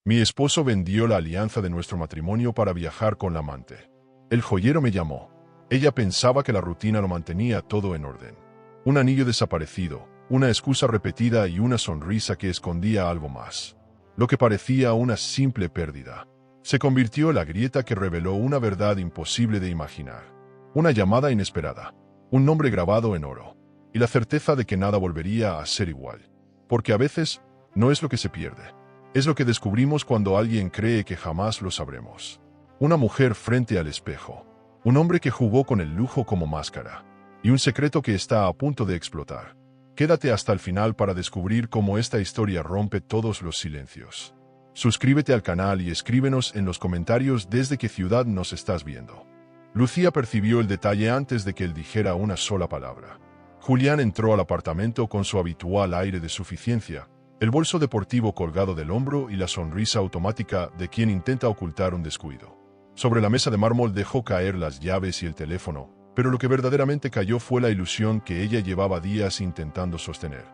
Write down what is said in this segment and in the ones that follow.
Mi esposo vendió la alianza de nuestro matrimonio para viajar con la amante. El joyero me llamó. Ella pensaba que la rutina lo mantenía todo en orden. Un anillo desaparecido, una excusa repetida y una sonrisa que escondía algo más. Lo que parecía una simple pérdida se convirtió en la grieta que reveló una verdad imposible de imaginar. Una llamada inesperada, un nombre grabado en oro, y la certeza de que nada volvería a ser igual. Porque a veces no es lo que se pierde, es lo que descubrimos cuando alguien cree que jamás lo sabremos. Una mujer frente al espejo, un hombre que jugó con el lujo como máscara, y un secreto que está a punto de explotar. Quédate hasta el final para descubrir cómo esta historia rompe todos los silencios. Suscríbete al canal y escríbenos en los comentarios desde qué ciudad nos estás viendo. Lucía percibió el detalle antes de que él dijera una sola palabra. Julián entró al apartamento con su habitual aire de suficiencia, el bolso deportivo colgado del hombro y la sonrisa automática de quien intenta ocultar un descuido. Sobre la mesa de mármol dejó caer las llaves y el teléfono, pero lo que verdaderamente cayó fue la ilusión que ella llevaba días intentando sostener.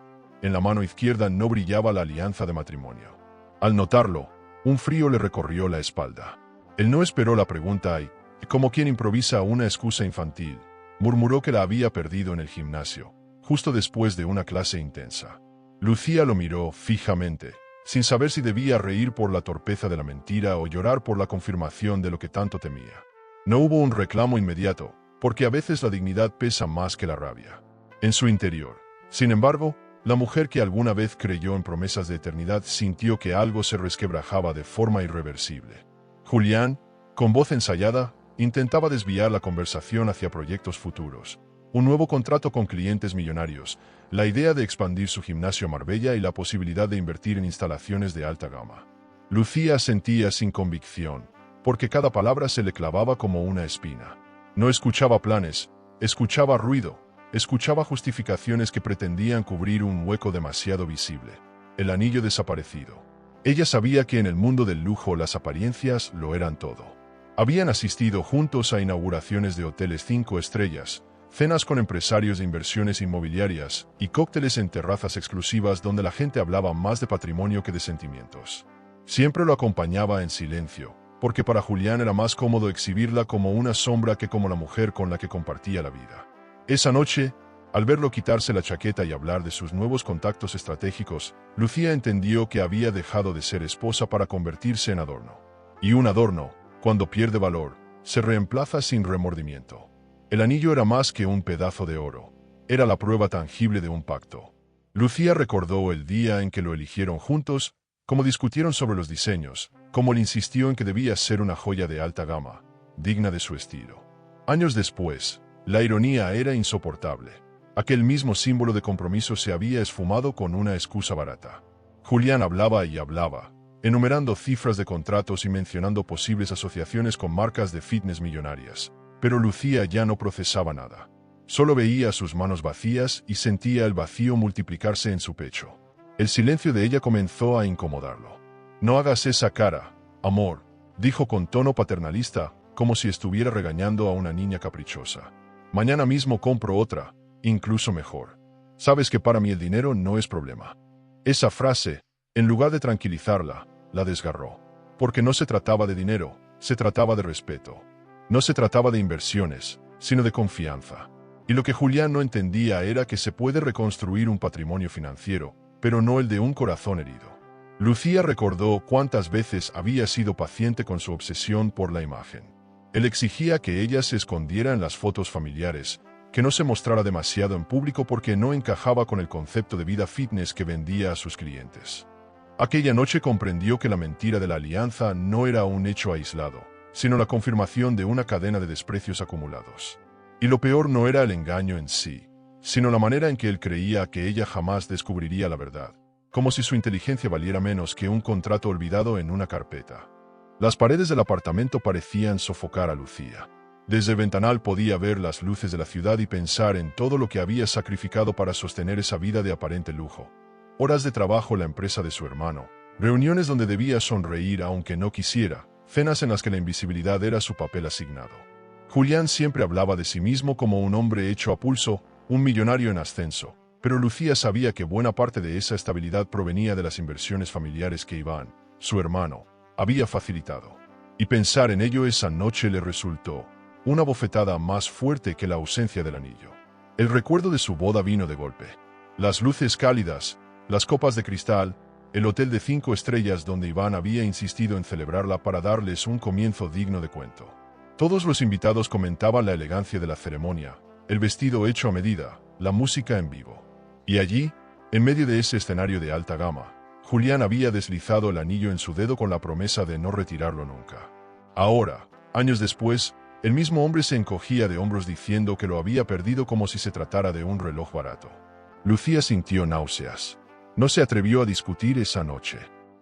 En la mano izquierda no brillaba la alianza de matrimonio. Al notarlo, un frío le recorrió la espalda. Él no esperó la pregunta y, como quien improvisa una excusa infantil, murmuró que la había perdido en el gimnasio, justo después de una clase intensa. Lucía lo miró fijamente, sin saber si debía reír por la torpeza de la mentira o llorar por la confirmación de lo que tanto temía. No hubo un reclamo inmediato, porque a veces la dignidad pesa más que la rabia. En su interior, sin embargo, la mujer que alguna vez creyó en promesas de eternidad sintió que algo se resquebrajaba de forma irreversible. Julián, con voz ensayada, intentaba desviar la conversación hacia proyectos futuros. Un nuevo contrato con clientes millonarios, la idea de expandir su gimnasio a Marbella y la posibilidad de invertir en instalaciones de alta gama. Lucía sentía sin convicción, porque cada palabra se le clavaba como una espina. No escuchaba planes, escuchaba ruido, escuchaba justificaciones que pretendían cubrir un hueco demasiado visible. El anillo desaparecido. Ella sabía que en el mundo del lujo las apariencias lo eran todo. Habían asistido juntos a inauguraciones de hoteles 5 estrellas, cenas con empresarios de inversiones inmobiliarias y cócteles en terrazas exclusivas donde la gente hablaba más de patrimonio que de sentimientos. Siempre lo acompañaba en silencio, porque para Julián era más cómodo exhibirla como una sombra que como la mujer con la que compartía la vida. Esa noche, al verlo quitarse la chaqueta y hablar de sus nuevos contactos estratégicos, Lucía entendió que había dejado de ser esposa para convertirse en adorno. Y un adorno, cuando pierde valor, se reemplaza sin remordimiento. El anillo era más que un pedazo de oro, era la prueba tangible de un pacto. Lucía recordó el día en que lo eligieron juntos, cómo discutieron sobre los diseños, cómo él insistió en que debía ser una joya de alta gama, digna de su estilo. Años después, la ironía era insoportable. Aquel mismo símbolo de compromiso se había esfumado con una excusa barata. Julián hablaba y hablaba, enumerando cifras de contratos y mencionando posibles asociaciones con marcas de fitness millonarias. Pero Lucía ya no procesaba nada. Solo veía sus manos vacías y sentía el vacío multiplicarse en su pecho. El silencio de ella comenzó a incomodarlo. «No hagas esa cara, amor», dijo con tono paternalista, como si estuviera regañando a una niña caprichosa. «Mañana mismo compro otra, incluso mejor. Sabes que para mí el dinero no es problema». Esa frase, en lugar de tranquilizarla, la desgarró. Porque no se trataba de dinero, se trataba de respeto. No se trataba de inversiones, sino de confianza. Y lo que Julián no entendía era que se puede reconstruir un patrimonio financiero, pero no el de un corazón herido. Lucía recordó cuántas veces había sido paciente con su obsesión por la imagen. Él exigía que ella se escondiera en las fotos familiares, que no se mostrara demasiado en público porque no encajaba con el concepto de vida fitness que vendía a sus clientes. Aquella noche comprendió que la mentira de la alianza no era un hecho aislado, sino la confirmación de una cadena de desprecios acumulados. Y lo peor no era el engaño en sí, sino la manera en que él creía que ella jamás descubriría la verdad, como si su inteligencia valiera menos que un contrato olvidado en una carpeta. Las paredes del apartamento parecían sofocar a Lucía. Desde el ventanal podía ver las luces de la ciudad y pensar en todo lo que había sacrificado para sostener esa vida de aparente lujo. Horas de trabajo en la empresa de su hermano, reuniones donde debía sonreír aunque no quisiera, cenas en las que la invisibilidad era su papel asignado. Julián siempre hablaba de sí mismo como un hombre hecho a pulso, un millonario en ascenso, pero Lucía sabía que buena parte de esa estabilidad provenía de las inversiones familiares que Iván, su hermano, había facilitado. Y pensar en ello esa noche le resultó una bofetada más fuerte que la ausencia del anillo. El recuerdo de su boda vino de golpe. Las luces cálidas, las copas de cristal, el hotel de 5 estrellas donde Iván había insistido en celebrarla para darles un comienzo digno de cuento. Todos los invitados comentaban la elegancia de la ceremonia, el vestido hecho a medida, la música en vivo. Y allí, en medio de ese escenario de alta gama, Julián había deslizado el anillo en su dedo con la promesa de no retirarlo nunca. Ahora, años después, el mismo hombre se encogía de hombros diciendo que lo había perdido como si se tratara de un reloj barato. Lucía sintió náuseas. No se atrevió a discutir esa noche.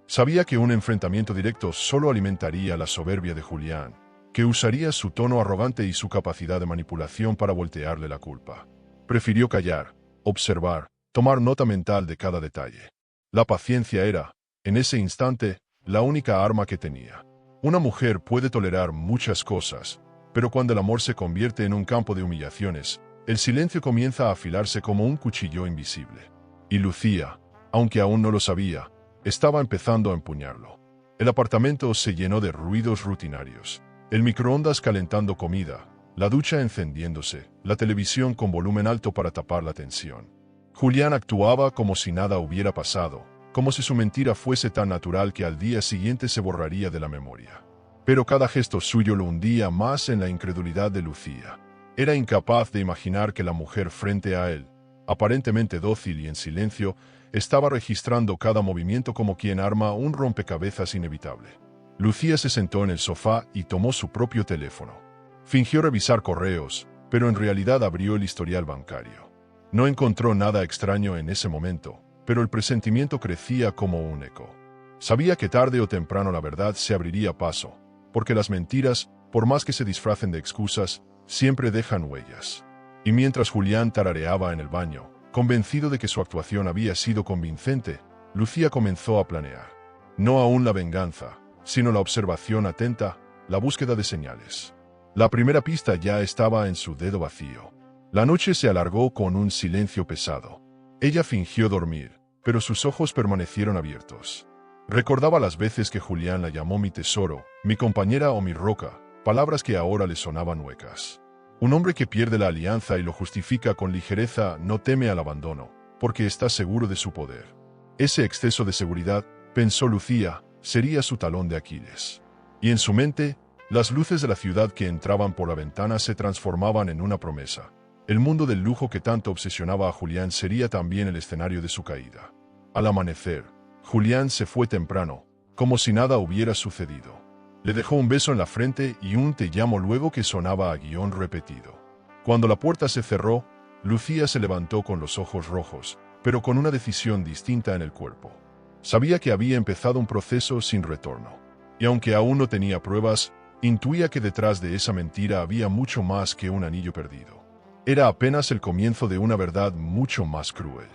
Sabía que un enfrentamiento directo solo alimentaría la soberbia de Julián, que usaría su tono arrogante y su capacidad de manipulación para voltearle la culpa. Prefirió callar, observar, tomar nota mental de cada detalle. La paciencia era, en ese instante, la única arma que tenía. Una mujer puede tolerar muchas cosas, pero cuando el amor se convierte en un campo de humillaciones, el silencio comienza a afilarse como un cuchillo invisible. Y Lucía, aunque aún no lo sabía, estaba empezando a empuñarlo. El apartamento se llenó de ruidos rutinarios. El microondas calentando comida, la ducha encendiéndose, la televisión con volumen alto para tapar la tensión. Julián actuaba como si nada hubiera pasado, como si su mentira fuese tan natural que al día siguiente se borraría de la memoria. Pero cada gesto suyo lo hundía más en la incredulidad de Lucía. Era incapaz de imaginar que la mujer frente a él, aparentemente dócil y en silencio, estaba registrando cada movimiento como quien arma un rompecabezas inevitable. Lucía se sentó en el sofá y tomó su propio teléfono. Fingió revisar correos, pero en realidad abrió el historial bancario. No encontró nada extraño en ese momento, pero el presentimiento crecía como un eco. Sabía que tarde o temprano la verdad se abriría paso, porque las mentiras, por más que se disfracen de excusas, siempre dejan huellas. Y mientras Julián tarareaba en el baño, convencido de que su actuación había sido convincente, Lucía comenzó a planear. No aún la venganza, sino la observación atenta, la búsqueda de señales. La primera pista ya estaba en su dedo vacío. La noche se alargó con un silencio pesado. Ella fingió dormir, pero sus ojos permanecieron abiertos. Recordaba las veces que Julián la llamó mi tesoro, mi compañera o mi roca, palabras que ahora le sonaban huecas. Un hombre que pierde la alianza y lo justifica con ligereza no teme al abandono, porque está seguro de su poder. Ese exceso de seguridad, pensó Lucía, sería su talón de Aquiles. Y en su mente, las luces de la ciudad que entraban por la ventana se transformaban en una promesa. El mundo del lujo que tanto obsesionaba a Julián sería también el escenario de su caída. Al amanecer, Julián se fue temprano, como si nada hubiera sucedido. Le dejó un beso en la frente y un te llamo luego que sonaba a guión repetido. Cuando la puerta se cerró, Lucía se levantó con los ojos rojos, pero con una decisión distinta en el cuerpo. Sabía que había empezado un proceso sin retorno. Y aunque aún no tenía pruebas, intuía que detrás de esa mentira había mucho más que un anillo perdido. Era apenas el comienzo de una verdad mucho más cruel.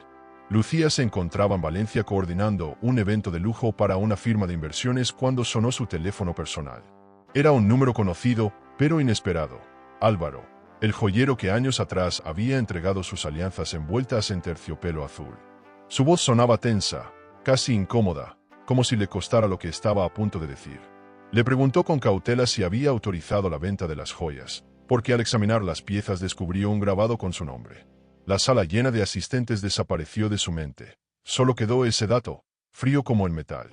Lucía se encontraba en Valencia coordinando un evento de lujo para una firma de inversiones cuando sonó su teléfono personal. Era un número conocido, pero inesperado. Álvaro, el joyero que años atrás había entregado sus alianzas envueltas en terciopelo azul. Su voz sonaba tensa, casi incómoda, como si le costara lo que estaba a punto de decir. Le preguntó con cautela si había autorizado la venta de las joyas, porque al examinar las piezas descubrió un grabado con su nombre. La sala llena de asistentes desapareció de su mente. Solo quedó ese dato, frío como el metal.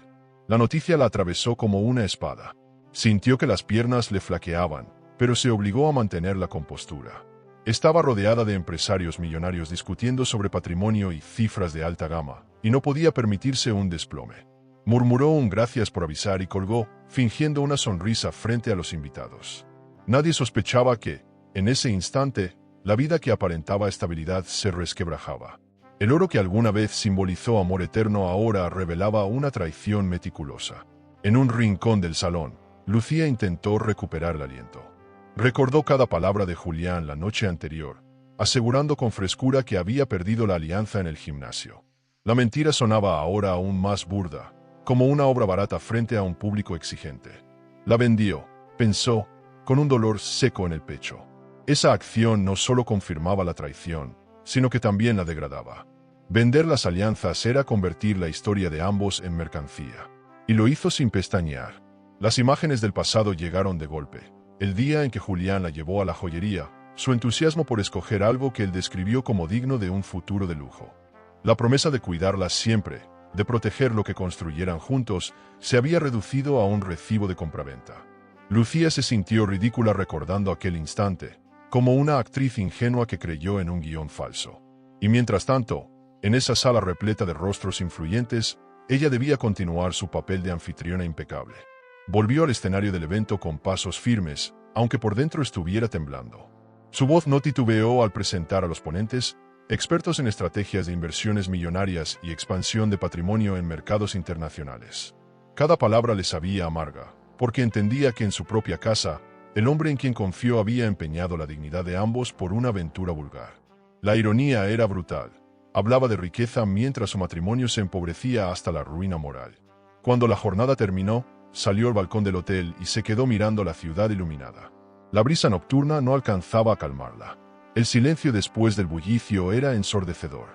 La noticia la atravesó como una espada. Sintió que las piernas le flaqueaban, pero se obligó a mantener la compostura. Estaba rodeada de empresarios millonarios discutiendo sobre patrimonio y cifras de alta gama, y no podía permitirse un desplome. Murmuró un gracias por avisar y colgó, fingiendo una sonrisa frente a los invitados. Nadie sospechaba que, en ese instante, la vida que aparentaba estabilidad se resquebrajaba. El oro que alguna vez simbolizó amor eterno ahora revelaba una traición meticulosa. En un rincón del salón, Lucía intentó recuperar el aliento. Recordó cada palabra de Julián la noche anterior, asegurando con frescura que había perdido la alianza en el gimnasio. La mentira sonaba ahora aún más burda, como una obra barata frente a un público exigente. La vendió, pensó, con un dolor seco en el pecho. Esa acción no solo confirmaba la traición, sino que también la degradaba. Vender las alianzas era convertir la historia de ambos en mercancía. Y lo hizo sin pestañear. Las imágenes del pasado llegaron de golpe. El día en que Julián la llevó a la joyería, su entusiasmo por escoger algo que él describió como digno de un futuro de lujo. La promesa de cuidarla siempre, de proteger lo que construyeran juntos, se había reducido a un recibo de compraventa. Lucía se sintió ridícula recordando aquel instante, como una actriz ingenua que creyó en un guión falso. Y mientras tanto, en esa sala repleta de rostros influyentes, ella debía continuar su papel de anfitriona impecable. Volvió al escenario del evento con pasos firmes, aunque por dentro estuviera temblando. Su voz no titubeó al presentar a los ponentes, expertos en estrategias de inversiones millonarias y expansión de patrimonio en mercados internacionales. Cada palabra le sabía amarga, porque entendía que en su propia casa, el hombre en quien confió había empeñado la dignidad de ambos por una aventura vulgar. La ironía era brutal. Hablaba de riqueza mientras su matrimonio se empobrecía hasta la ruina moral. Cuando la jornada terminó, salió al balcón del hotel y se quedó mirando la ciudad iluminada. La brisa nocturna no alcanzaba a calmarla. El silencio después del bullicio era ensordecedor.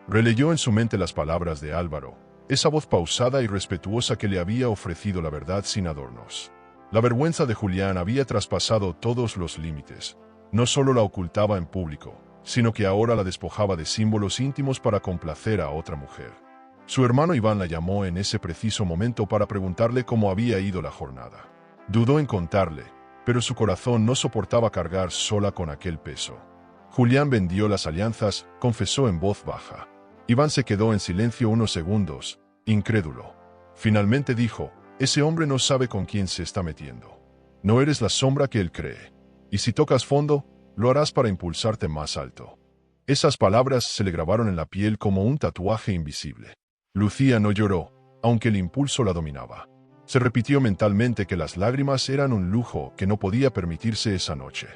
Releyó en su mente las palabras de Álvaro, esa voz pausada y respetuosa que le había ofrecido la verdad sin adornos. La vergüenza de Julián había traspasado todos los límites. No solo la ocultaba en público, sino que ahora la despojaba de símbolos íntimos para complacer a otra mujer. Su hermano Iván la llamó en ese preciso momento para preguntarle cómo había ido la jornada. Dudó en contarle, pero su corazón no soportaba cargar sola con aquel peso. Julián vendió las alianzas, confesó en voz baja. Iván se quedó en silencio unos segundos, incrédulo. Finalmente dijo, ese hombre no sabe con quién se está metiendo. No eres la sombra que él cree. Y si tocas fondo, lo harás para impulsarte más alto. Esas palabras se le grabaron en la piel como un tatuaje invisible. Lucía no lloró, aunque el impulso la dominaba. Se repitió mentalmente que las lágrimas eran un lujo que no podía permitirse esa noche.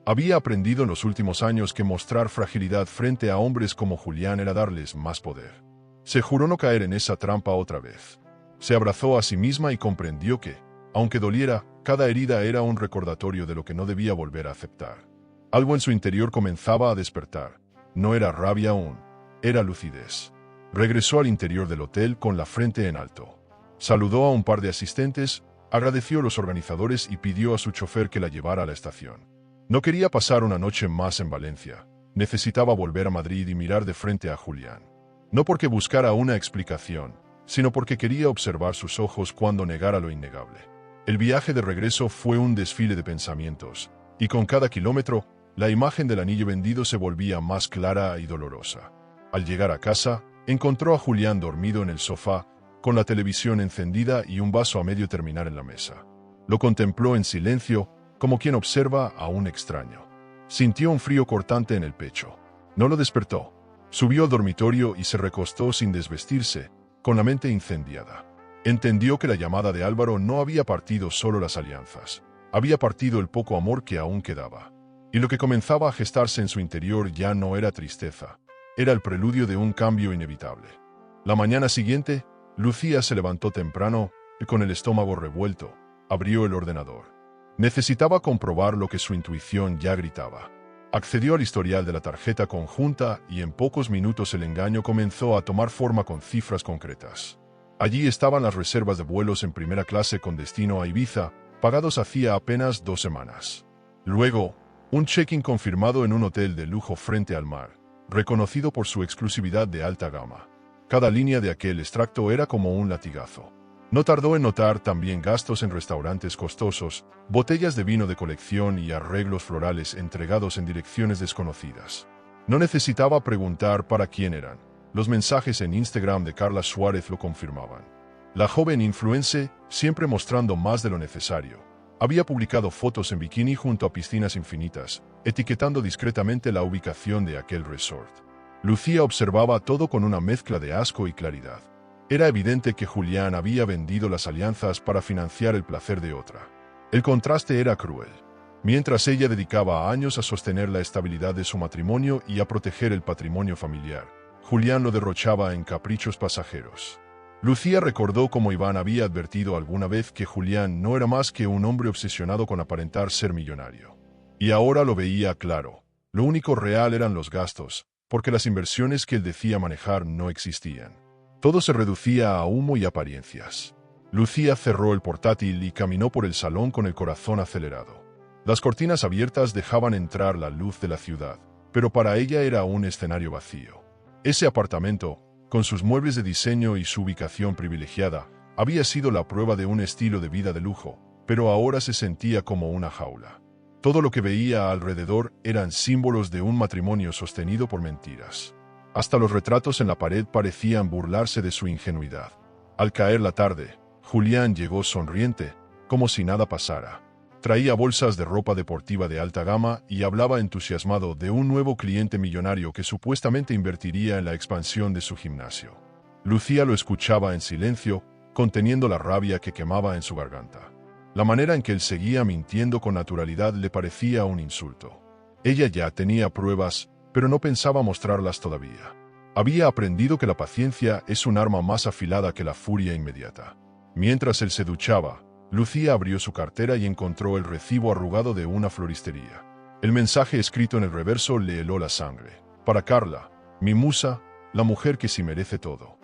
Había aprendido en los últimos años que mostrar fragilidad frente a hombres como Julián era darles más poder. Se juró no caer en esa trampa otra vez. Se abrazó a sí misma y comprendió que, aunque doliera, cada herida era un recordatorio de lo que no debía volver a aceptar. Algo en su interior comenzaba a despertar. No era rabia aún, era lucidez. Regresó al interior del hotel con la frente en alto. Saludó a un par de asistentes, agradeció a los organizadores y pidió a su chofer que la llevara a la estación. No quería pasar una noche más en Valencia. Necesitaba volver a Madrid y mirar de frente a Julián. No porque buscara una explicación, sino porque quería observar sus ojos cuando negara lo innegable. El viaje de regreso fue un desfile de pensamientos, y con cada kilómetro, la imagen del anillo vendido se volvía más clara y dolorosa. Al llegar a casa, encontró a Julián dormido en el sofá, con la televisión encendida y un vaso a medio terminar en la mesa. Lo contempló en silencio, como quien observa a un extraño. Sintió un frío cortante en el pecho. No lo despertó. Subió al dormitorio y se recostó sin desvestirse, con la mente incendiada. Entendió que la llamada de Álvaro no había partido solo las alianzas. Había partido el poco amor que aún quedaba. Y lo que comenzaba a gestarse en su interior ya no era tristeza. Era el preludio de un cambio inevitable. La mañana siguiente, Lucía se levantó temprano y con el estómago revuelto, abrió el ordenador. Necesitaba comprobar lo que su intuición ya gritaba. Accedió al historial de la tarjeta conjunta y en pocos minutos el engaño comenzó a tomar forma con cifras concretas. Allí estaban las reservas de vuelos en primera clase con destino a Ibiza, pagados hacía apenas 2 semanas. Luego, un check-in confirmado en un hotel de lujo frente al mar, reconocido por su exclusividad de alta gama. Cada línea de aquel extracto era como un latigazo. No tardó en notar también gastos en restaurantes costosos, botellas de vino de colección y arreglos florales entregados en direcciones desconocidas. No necesitaba preguntar para quién eran. Los mensajes en Instagram de Carla Suárez lo confirmaban. La joven influencer, siempre mostrando más de lo necesario, había publicado fotos en bikini junto a piscinas infinitas, etiquetando discretamente la ubicación de aquel resort. Lucía observaba todo con una mezcla de asco y claridad. Era evidente que Julián había vendido las alianzas para financiar el placer de otra. El contraste era cruel. Mientras ella dedicaba años a sostener la estabilidad de su matrimonio y a proteger el patrimonio familiar, Julián lo derrochaba en caprichos pasajeros. Lucía recordó cómo Iván había advertido alguna vez que Julián no era más que un hombre obsesionado con aparentar ser millonario. Y ahora lo veía claro. Lo único real eran los gastos, porque las inversiones que él decía manejar no existían. Todo se reducía a humo y apariencias. Lucía cerró el portátil y caminó por el salón con el corazón acelerado. Las cortinas abiertas dejaban entrar la luz de la ciudad, pero para ella era un escenario vacío. Ese apartamento, con sus muebles de diseño y su ubicación privilegiada, había sido la prueba de un estilo de vida de lujo, pero ahora se sentía como una jaula. Todo lo que veía alrededor eran símbolos de un matrimonio sostenido por mentiras. Hasta los retratos en la pared parecían burlarse de su ingenuidad. Al caer la tarde, Julián llegó sonriente, como si nada pasara. Traía bolsas de ropa deportiva de alta gama y hablaba entusiasmado de un nuevo cliente millonario que supuestamente invertiría en la expansión de su gimnasio. Lucía lo escuchaba en silencio, conteniendo la rabia que quemaba en su garganta. La manera en que él seguía mintiendo con naturalidad le parecía un insulto. Ella ya tenía pruebas, pero no pensaba mostrarlas todavía. Había aprendido que la paciencia es un arma más afilada que la furia inmediata. Mientras él se duchaba, Lucía abrió su cartera y encontró el recibo arrugado de una floristería. El mensaje escrito en el reverso le heló la sangre. Para Carla, mi musa, la mujer que sí merece todo.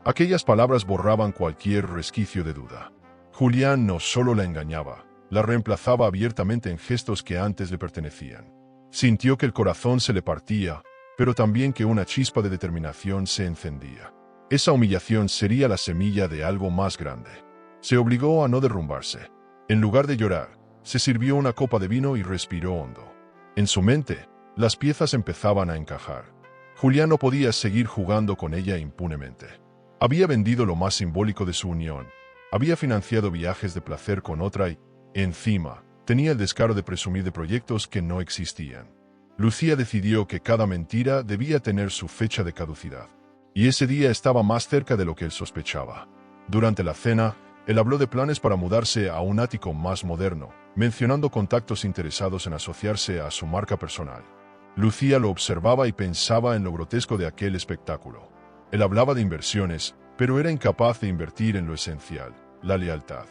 Aquellas palabras borraban cualquier resquicio de duda. Julián no solo la engañaba, la reemplazaba abiertamente en gestos que antes le pertenecían. Sintió que el corazón se le partía, pero también que una chispa de determinación se encendía. Esa humillación sería la semilla de algo más grande. Se obligó a no derrumbarse. En lugar de llorar, se sirvió una copa de vino y respiró hondo. En su mente, las piezas empezaban a encajar. Julián no podía seguir jugando con ella impunemente. Había vendido lo más simbólico de su unión. Había financiado viajes de placer con otra y, encima, tenía el descaro de presumir de proyectos que no existían. Lucía decidió que cada mentira debía tener su fecha de caducidad. Y ese día estaba más cerca de lo que él sospechaba. Durante la cena, él habló de planes para mudarse a un ático más moderno, mencionando contactos interesados en asociarse a su marca personal. Lucía lo observaba y pensaba en lo grotesco de aquel espectáculo. Él hablaba de inversiones, pero era incapaz de invertir en lo esencial, la lealtad.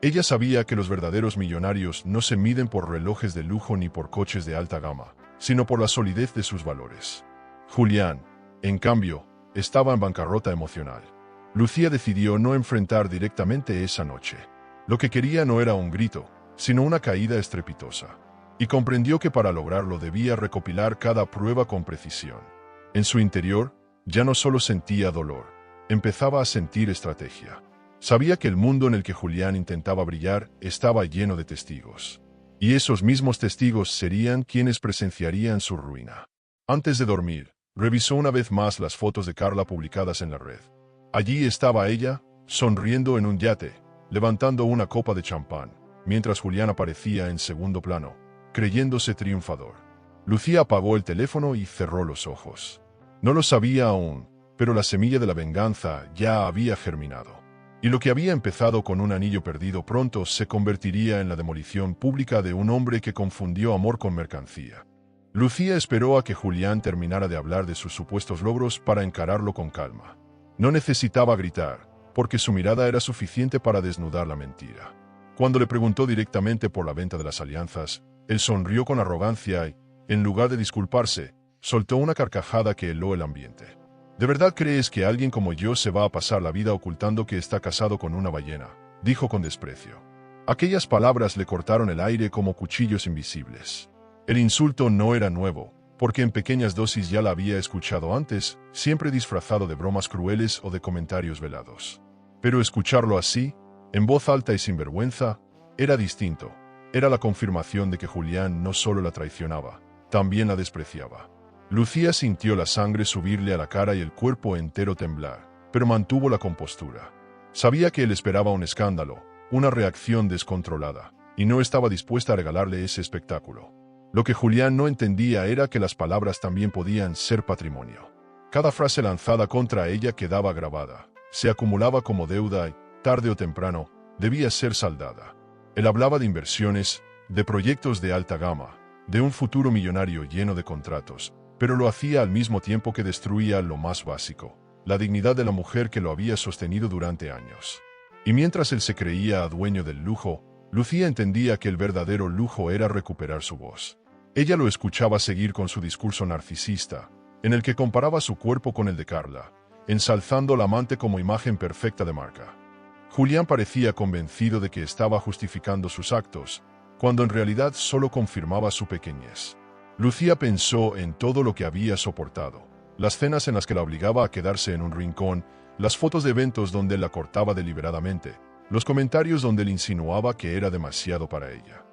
Ella sabía que los verdaderos millonarios no se miden por relojes de lujo ni por coches de alta gama, sino por la solidez de sus valores. Julián, en cambio, estaba en bancarrota emocional. Lucía decidió no enfrentar directamente esa noche. Lo que quería no era un grito, sino una caída estrepitosa. Y comprendió que para lograrlo debía recopilar cada prueba con precisión. En su interior, ya no solo sentía dolor, empezaba a sentir estrategia. Sabía que el mundo en el que Julián intentaba brillar estaba lleno de testigos. Y esos mismos testigos serían quienes presenciarían su ruina. Antes de dormir, revisó una vez más las fotos de Carla publicadas en la red. Allí estaba ella, sonriendo en un yate, levantando una copa de champán, mientras Julián aparecía en segundo plano, creyéndose triunfador. Lucía apagó el teléfono y cerró los ojos. No lo sabía aún, pero la semilla de la venganza ya había germinado. Y lo que había empezado con un anillo perdido pronto se convertiría en la demolición pública de un hombre que confundió amor con mercancía. Lucía esperó a que Julián terminara de hablar de sus supuestos logros para encararlo con calma. No necesitaba gritar, porque su mirada era suficiente para desnudar la mentira. Cuando le preguntó directamente por la venta de las alianzas, él sonrió con arrogancia y, en lugar de disculparse, soltó una carcajada que heló el ambiente. ¿De verdad crees que alguien como yo se va a pasar la vida ocultando que está casado con una ballena?, dijo con desprecio. Aquellas palabras le cortaron el aire como cuchillos invisibles. El insulto no era nuevo, porque en pequeñas dosis ya la había escuchado antes, siempre disfrazado de bromas crueles o de comentarios velados. Pero escucharlo así, en voz alta y sin vergüenza, era distinto. Era la confirmación de que Julián no solo la traicionaba, también la despreciaba. Lucía sintió la sangre subirle a la cara y el cuerpo entero temblar, pero mantuvo la compostura. Sabía que él esperaba un escándalo, una reacción descontrolada, y no estaba dispuesta a regalarle ese espectáculo. Lo que Julián no entendía era que las palabras también podían ser patrimonio. Cada frase lanzada contra ella quedaba grabada, se acumulaba como deuda y, tarde o temprano, debía ser saldada. Él hablaba de inversiones, de proyectos de alta gama, de un futuro millonario lleno de contratos, pero lo hacía al mismo tiempo que destruía lo más básico, la dignidad de la mujer que lo había sostenido durante años. Y mientras él se creía dueño del lujo, Lucía entendía que el verdadero lujo era recuperar su voz. Ella lo escuchaba seguir con su discurso narcisista, en el que comparaba su cuerpo con el de Carla, ensalzando la amante como imagen perfecta de marca. Julián parecía convencido de que estaba justificando sus actos, cuando en realidad solo confirmaba su pequeñez. Lucía pensó en todo lo que había soportado, las cenas en las que la obligaba a quedarse en un rincón, las fotos de eventos donde él la cortaba deliberadamente, los comentarios donde él insinuaba que era demasiado para ella.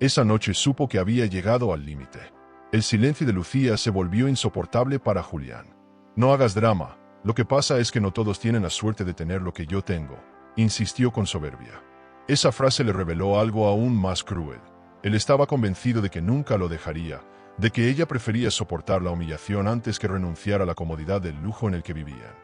Esa noche supo que había llegado al límite. El silencio de Lucía se volvió insoportable para Julián. «No hagas drama, lo que pasa es que no todos tienen la suerte de tener lo que yo tengo», insistió con soberbia. Esa frase le reveló algo aún más cruel. Él estaba convencido de que nunca lo dejaría, de que ella prefería soportar la humillación antes que renunciar a la comodidad del lujo en el que vivían.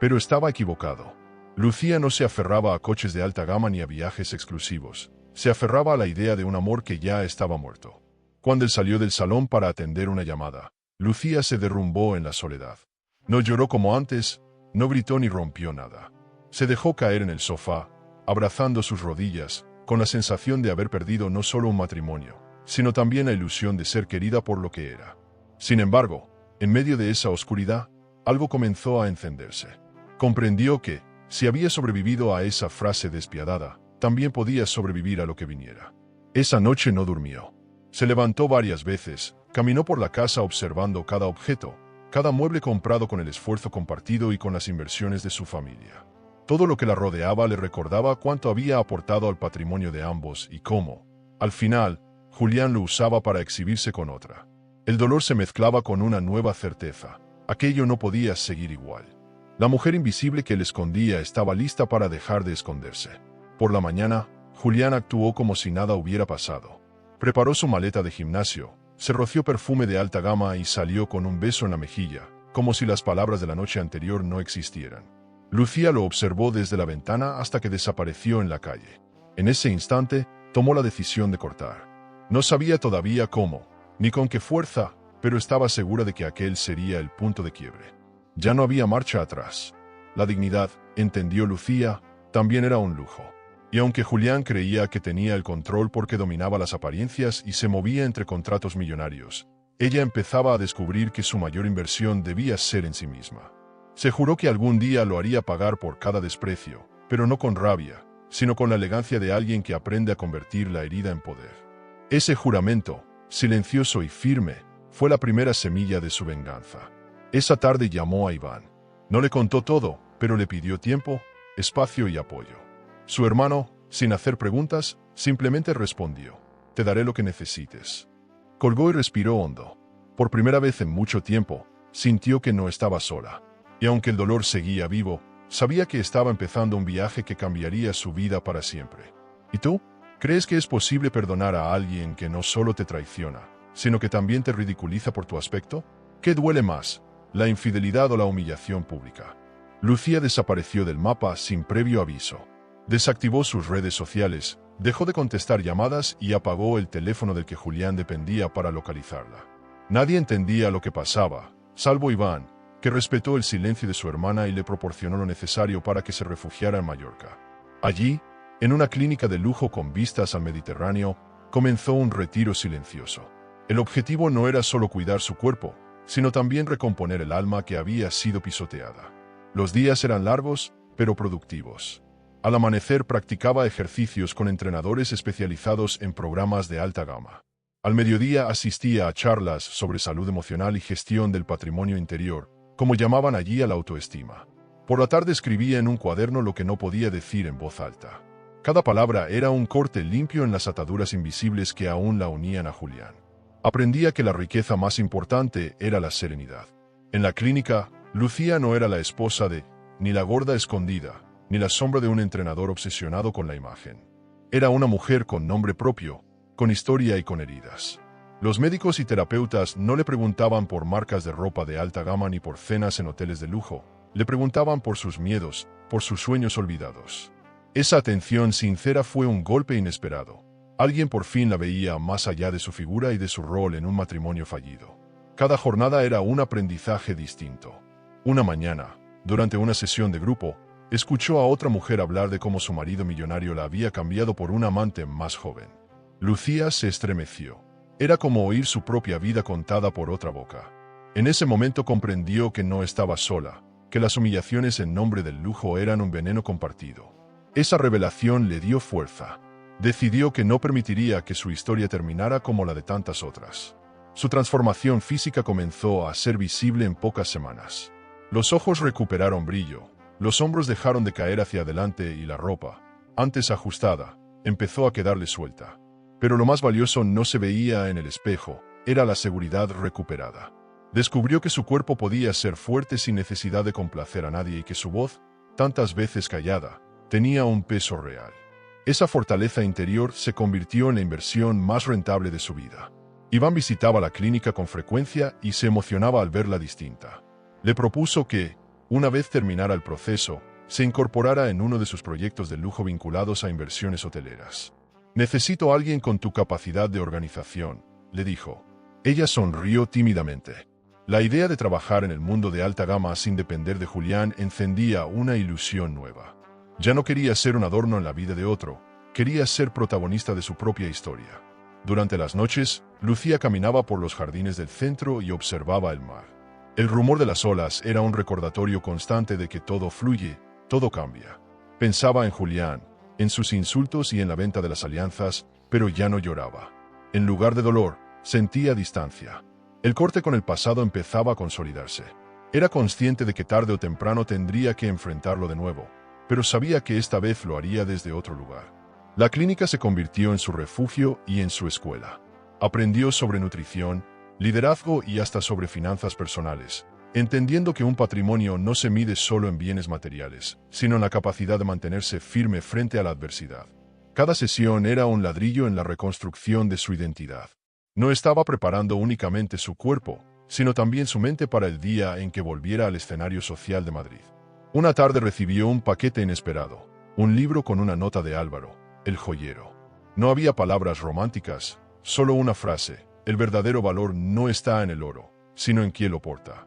Pero estaba equivocado. Lucía no se aferraba a coches de alta gama ni a viajes exclusivos. Se aferraba a la idea de un amor que ya estaba muerto. Cuando él salió del salón para atender una llamada, Lucía se derrumbó en la soledad. No lloró como antes, no gritó ni rompió nada. Se dejó caer en el sofá, abrazando sus rodillas, con la sensación de haber perdido no solo un matrimonio, sino también la ilusión de ser querida por lo que era. Sin embargo, en medio de esa oscuridad, algo comenzó a encenderse. Comprendió que, si había sobrevivido a esa frase despiadada, también podía sobrevivir a lo que viniera. Esa noche no durmió. Se levantó varias veces, caminó por la casa observando cada objeto, cada mueble comprado con el esfuerzo compartido y con las inversiones de su familia. Todo lo que la rodeaba le recordaba cuánto había aportado al patrimonio de ambos y cómo, al final, Julián lo usaba para exhibirse con otra. El dolor se mezclaba con una nueva certeza. Aquello no podía seguir igual. La mujer invisible que le escondía estaba lista para dejar de esconderse. Por la mañana, Julián actuó como si nada hubiera pasado. Preparó su maleta de gimnasio, se roció perfume de alta gama y salió con un beso en la mejilla, como si las palabras de la noche anterior no existieran. Lucía lo observó desde la ventana hasta que desapareció en la calle. En ese instante, tomó la decisión de cortar. No sabía todavía cómo, ni con qué fuerza, pero estaba segura de que aquel sería el punto de quiebre. Ya no había marcha atrás. La dignidad, entendió Lucía, también era un lujo. Y aunque Julián creía que tenía el control porque dominaba las apariencias y se movía entre contratos millonarios, ella empezaba a descubrir que su mayor inversión debía ser en sí misma. Se juró que algún día lo haría pagar por cada desprecio, pero no con rabia, sino con la elegancia de alguien que aprende a convertir la herida en poder. Ese juramento, silencioso y firme, fue la primera semilla de su venganza. Esa tarde llamó a Iván. No le contó todo, pero le pidió tiempo, espacio y apoyo. Su hermano, sin hacer preguntas, simplemente respondió: «Te daré lo que necesites». Colgó y respiró hondo. Por primera vez en mucho tiempo, sintió que no estaba sola. Y aunque el dolor seguía vivo, sabía que estaba empezando un viaje que cambiaría su vida para siempre. ¿Y tú? ¿Crees que es posible perdonar a alguien que no solo te traiciona, sino que también te ridiculiza por tu aspecto? ¿Qué duele más, la infidelidad o la humillación pública? Lucía desapareció del mapa sin previo aviso. Desactivó sus redes sociales, dejó de contestar llamadas y apagó el teléfono del que Julián dependía para localizarla. Nadie entendía lo que pasaba, salvo Iván, que respetó el silencio de su hermana y le proporcionó lo necesario para que se refugiara en Mallorca. Allí, en una clínica de lujo con vistas al Mediterráneo, comenzó un retiro silencioso. El objetivo no era solo cuidar su cuerpo, sino también recomponer el alma que había sido pisoteada. Los días eran largos, pero productivos. Al amanecer practicaba ejercicios con entrenadores especializados en programas de alta gama. Al mediodía asistía a charlas sobre salud emocional y gestión del patrimonio interior, como llamaban allí a la autoestima. Por la tarde escribía en un cuaderno lo que no podía decir en voz alta. Cada palabra era un corte limpio en las ataduras invisibles que aún la unían a Julián. Aprendía que la riqueza más importante era la serenidad. En la clínica, Lucía no era la esposa de, ni la gorda escondida, ni la sombra de un entrenador obsesionado con la imagen. Era una mujer con nombre propio, con historia y con heridas. Los médicos y terapeutas no le preguntaban por marcas de ropa de alta gama ni por cenas en hoteles de lujo, le preguntaban por sus miedos, por sus sueños olvidados. Esa atención sincera fue un golpe inesperado. Alguien por fin la veía más allá de su figura y de su rol en un matrimonio fallido. Cada jornada era un aprendizaje distinto. Una mañana, durante una sesión de grupo, escuchó a otra mujer hablar de cómo su marido millonario la había cambiado por un amante más joven. Lucía se estremeció. Era como oír su propia vida contada por otra boca. En ese momento comprendió que no estaba sola, que las humillaciones en nombre del lujo eran un veneno compartido. Esa revelación le dio fuerza. Decidió que no permitiría que su historia terminara como la de tantas otras. Su transformación física comenzó a ser visible en pocas semanas. Los ojos recuperaron brillo, los hombros dejaron de caer hacia adelante y la ropa, antes ajustada, empezó a quedarle suelta. Pero lo más valioso no se veía en el espejo, era la seguridad recuperada. Descubrió que su cuerpo podía ser fuerte sin necesidad de complacer a nadie y que su voz, tantas veces callada, tenía un peso real. Esa fortaleza interior se convirtió en la inversión más rentable de su vida. Iván visitaba la clínica con frecuencia y se emocionaba al verla distinta. Le propuso que, una vez terminara el proceso, se incorporara en uno de sus proyectos de lujo vinculados a inversiones hoteleras. «Necesito a alguien con tu capacidad de organización», le dijo. Ella sonrió tímidamente. La idea de trabajar en el mundo de alta gama sin depender de Julián encendía una ilusión nueva. Ya no quería ser un adorno en la vida de otro, quería ser protagonista de su propia historia. Durante las noches, Lucía caminaba por los jardines del centro y observaba el mar. El rumor de las olas era un recordatorio constante de que todo fluye, todo cambia. Pensaba en Julián, en sus insultos y en la venta de las alianzas, pero ya no lloraba. En lugar de dolor, sentía distancia. El corte con el pasado empezaba a consolidarse. Era consciente de que tarde o temprano tendría que enfrentarlo de nuevo, pero sabía que esta vez lo haría desde otro lugar. La clínica se convirtió en su refugio y en su escuela. Aprendió sobre nutrición, liderazgo y hasta sobre finanzas personales, entendiendo que un patrimonio no se mide solo en bienes materiales, sino en la capacidad de mantenerse firme frente a la adversidad. Cada sesión era un ladrillo en la reconstrucción de su identidad. No estaba preparando únicamente su cuerpo, sino también su mente para el día en que volviera al escenario social de Madrid. Una tarde recibió un paquete inesperado, un libro con una nota de Álvaro, el joyero. No había palabras románticas, solo una frase: el verdadero valor no está en el oro, sino en quien lo porta.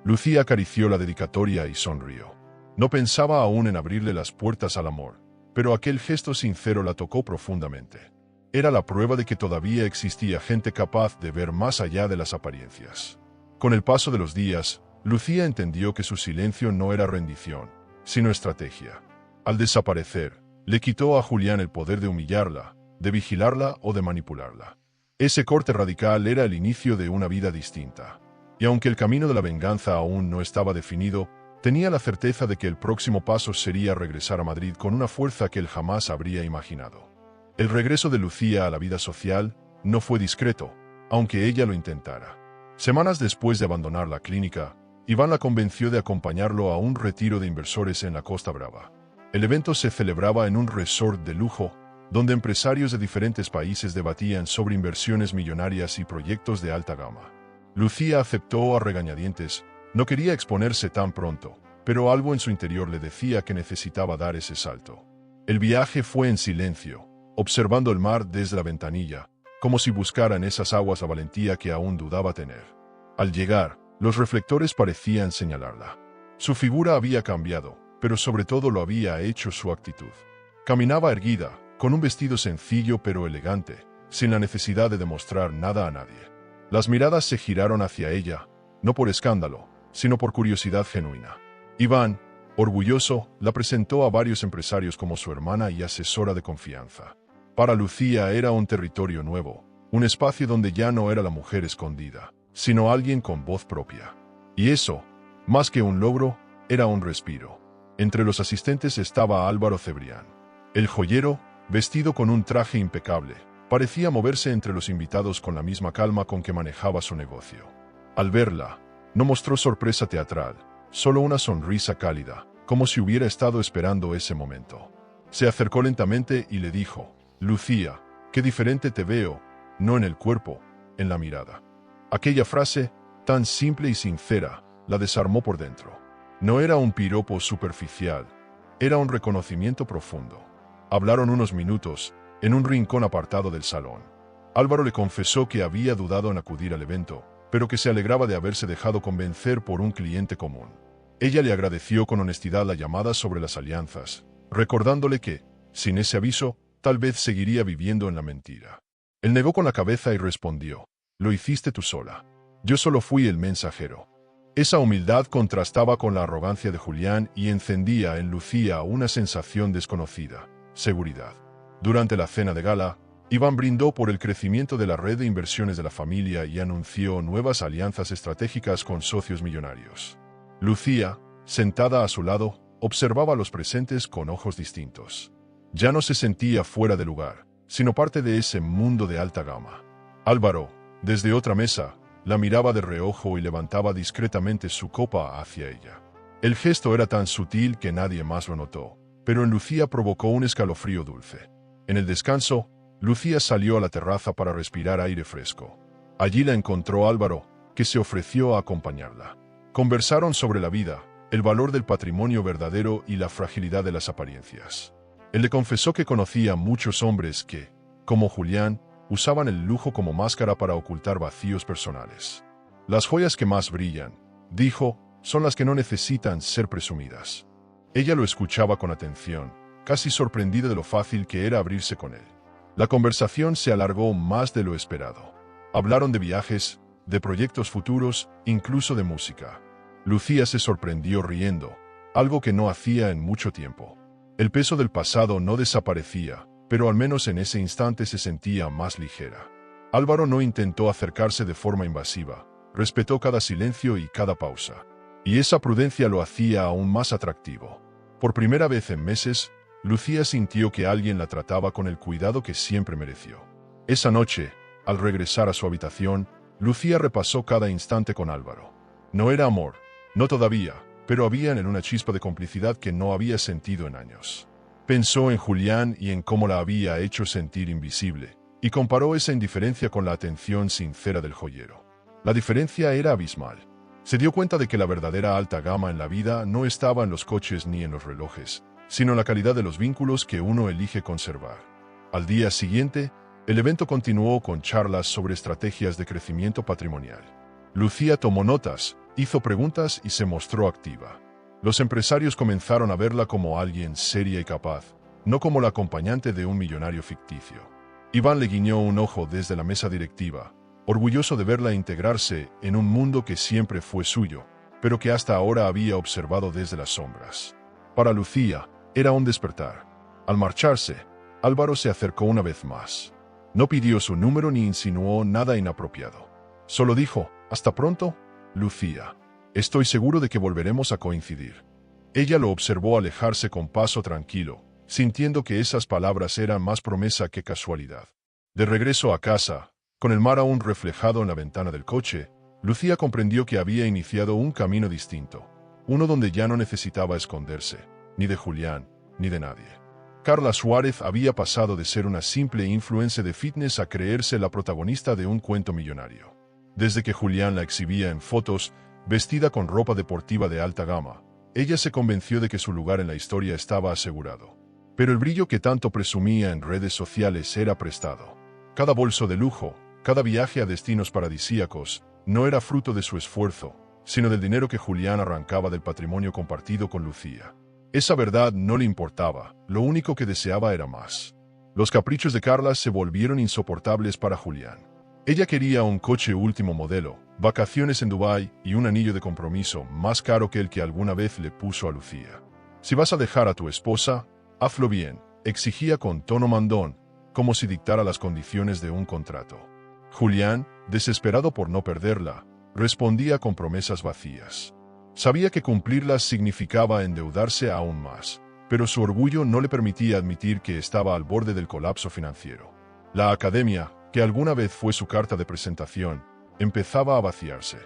Lucía acarició la dedicatoria y sonrió. No pensaba aún en abrirle las puertas al amor, pero aquel gesto sincero la tocó profundamente. Era la prueba de que todavía existía gente capaz de ver más allá de las apariencias. Con el paso de los días, Lucía entendió que su silencio no era rendición, sino estrategia. Al desaparecer, le quitó a Julián el poder de humillarla, de vigilarla o de manipularla. Ese corte radical era el inicio de una vida distinta. Y aunque el camino de la venganza aún no estaba definido, tenía la certeza de que el próximo paso sería regresar a Madrid con una fuerza que él jamás habría imaginado. El regreso de Lucía a la vida social no fue discreto, aunque ella lo intentara. Semanas después de abandonar la clínica, Iván la convenció de acompañarlo a un retiro de inversores en la Costa Brava. El evento se celebraba en un resort de lujo, donde empresarios de diferentes países debatían sobre inversiones millonarias y proyectos de alta gama. Lucía aceptó a regañadientes, no quería exponerse tan pronto, pero algo en su interior le decía que necesitaba dar ese salto. El viaje fue en silencio, observando el mar desde la ventanilla, como si buscara en esas aguas la valentía que aún dudaba tener. Al llegar, los reflectores parecían señalarla. Su figura había cambiado, pero sobre todo lo había hecho su actitud. Caminaba erguida, con un vestido sencillo pero elegante, sin la necesidad de demostrar nada a nadie. Las miradas se giraron hacia ella, no por escándalo, sino por curiosidad genuina. Iván, orgulloso, la presentó a varios empresarios como su hermana y asesora de confianza. Para Lucía era un territorio nuevo, un espacio donde ya no era la mujer escondida, sino alguien con voz propia. Y eso, más que un logro, era un respiro. Entre los asistentes estaba Álvaro Cebrián. El joyero, vestido con un traje impecable, parecía moverse entre los invitados con la misma calma con que manejaba su negocio. Al verla, no mostró sorpresa teatral, solo una sonrisa cálida, como si hubiera estado esperando ese momento. Se acercó lentamente y le dijo: «Lucía, qué diferente te veo, no en el cuerpo, en la mirada». Aquella frase, tan simple y sincera, la desarmó por dentro. No era un piropo superficial, era un reconocimiento profundo. Hablaron unos minutos, en un rincón apartado del salón. Álvaro le confesó que había dudado en acudir al evento, pero que se alegraba de haberse dejado convencer por un cliente común. Ella le agradeció con honestidad la llamada sobre las alianzas, recordándole que, sin ese aviso, tal vez seguiría viviendo en la mentira. Él negó con la cabeza y respondió: «Lo hiciste tú sola. Yo solo fui el mensajero». Esa humildad contrastaba con la arrogancia de Julián y encendía en Lucía una sensación desconocida: seguridad. Durante la cena de gala, Iván brindó por el crecimiento de la red de inversiones de la familia y anunció nuevas alianzas estratégicas con socios millonarios. Lucía, sentada a su lado, observaba a los presentes con ojos distintos. Ya no se sentía fuera de lugar, sino parte de ese mundo de alta gama. Álvaro, desde otra mesa, la miraba de reojo y levantaba discretamente su copa hacia ella. El gesto era tan sutil que nadie más lo notó, pero en Lucía provocó un escalofrío dulce. En el descanso, Lucía salió a la terraza para respirar aire fresco. Allí la encontró Álvaro, que se ofreció a acompañarla. Conversaron sobre la vida, el valor del patrimonio verdadero y la fragilidad de las apariencias. Él le confesó que conocía muchos hombres que, como Julián, usaban el lujo como máscara para ocultar vacíos personales. Las joyas que más brillan, dijo, son las que no necesitan ser presumidas. Ella lo escuchaba con atención, casi sorprendida de lo fácil que era abrirse con él. La conversación se alargó más de lo esperado. Hablaron de viajes, de proyectos futuros, incluso de música. Lucía se sorprendió riendo, algo que no hacía en mucho tiempo. El peso del pasado no desaparecía, pero al menos en ese instante se sentía más ligera. Álvaro no intentó acercarse de forma invasiva, respetó cada silencio y cada pausa. Y esa prudencia lo hacía aún más atractivo. Por primera vez en meses, Lucía sintió que alguien la trataba con el cuidado que siempre mereció. Esa noche, al regresar a su habitación, Lucía repasó cada instante con Álvaro. No era amor, no todavía, pero había en él una chispa de complicidad que no había sentido en años. Pensó en Julián y en cómo la había hecho sentir invisible, y comparó esa indiferencia con la atención sincera del joyero. La diferencia era abismal. Se dio cuenta de que la verdadera alta gama en la vida no estaba en los coches ni en los relojes, sino en la calidad de los vínculos que uno elige conservar. Al día siguiente, el evento continuó con charlas sobre estrategias de crecimiento patrimonial. Lucía tomó notas, hizo preguntas y se mostró activa. Los empresarios comenzaron a verla como alguien seria y capaz, no como la acompañante de un millonario ficticio. Iván le guiñó un ojo desde la mesa directiva, orgulloso de verla integrarse en un mundo que siempre fue suyo, pero que hasta ahora había observado desde las sombras. Para Lucía, era un despertar. Al marcharse, Álvaro se acercó una vez más. No pidió su número ni insinuó nada inapropiado. Solo dijo, «Hasta pronto, Lucía. Estoy seguro de que volveremos a coincidir». Ella lo observó alejarse con paso tranquilo, sintiendo que esas palabras eran más promesa que casualidad. De regreso a casa, con el mar aún reflejado en la ventana del coche, Lucía comprendió que había iniciado un camino distinto, uno donde ya no necesitaba esconderse, ni de Julián, ni de nadie. Carla Suárez había pasado de ser una simple influencer de fitness a creerse la protagonista de un cuento millonario. Desde que Julián la exhibía en fotos, vestida con ropa deportiva de alta gama, ella se convenció de que su lugar en la historia estaba asegurado. Pero el brillo que tanto presumía en redes sociales era prestado. Cada bolso de lujo, cada viaje a destinos paradisíacos, no era fruto de su esfuerzo, sino del dinero que Julián arrancaba del patrimonio compartido con Lucía. Esa verdad no le importaba, lo único que deseaba era más. Los caprichos de Carla se volvieron insoportables para Julián. Ella quería un coche último modelo, vacaciones en Dubái y un anillo de compromiso más caro que el que alguna vez le puso a Lucía. «Si vas a dejar a tu esposa, hazlo bien», exigía con tono mandón, como si dictara las condiciones de un contrato. Julián, desesperado por no perderla, respondía con promesas vacías. Sabía que cumplirlas significaba endeudarse aún más, pero su orgullo no le permitía admitir que estaba al borde del colapso financiero. La academia, que alguna vez fue su carta de presentación, empezaba a vaciarse.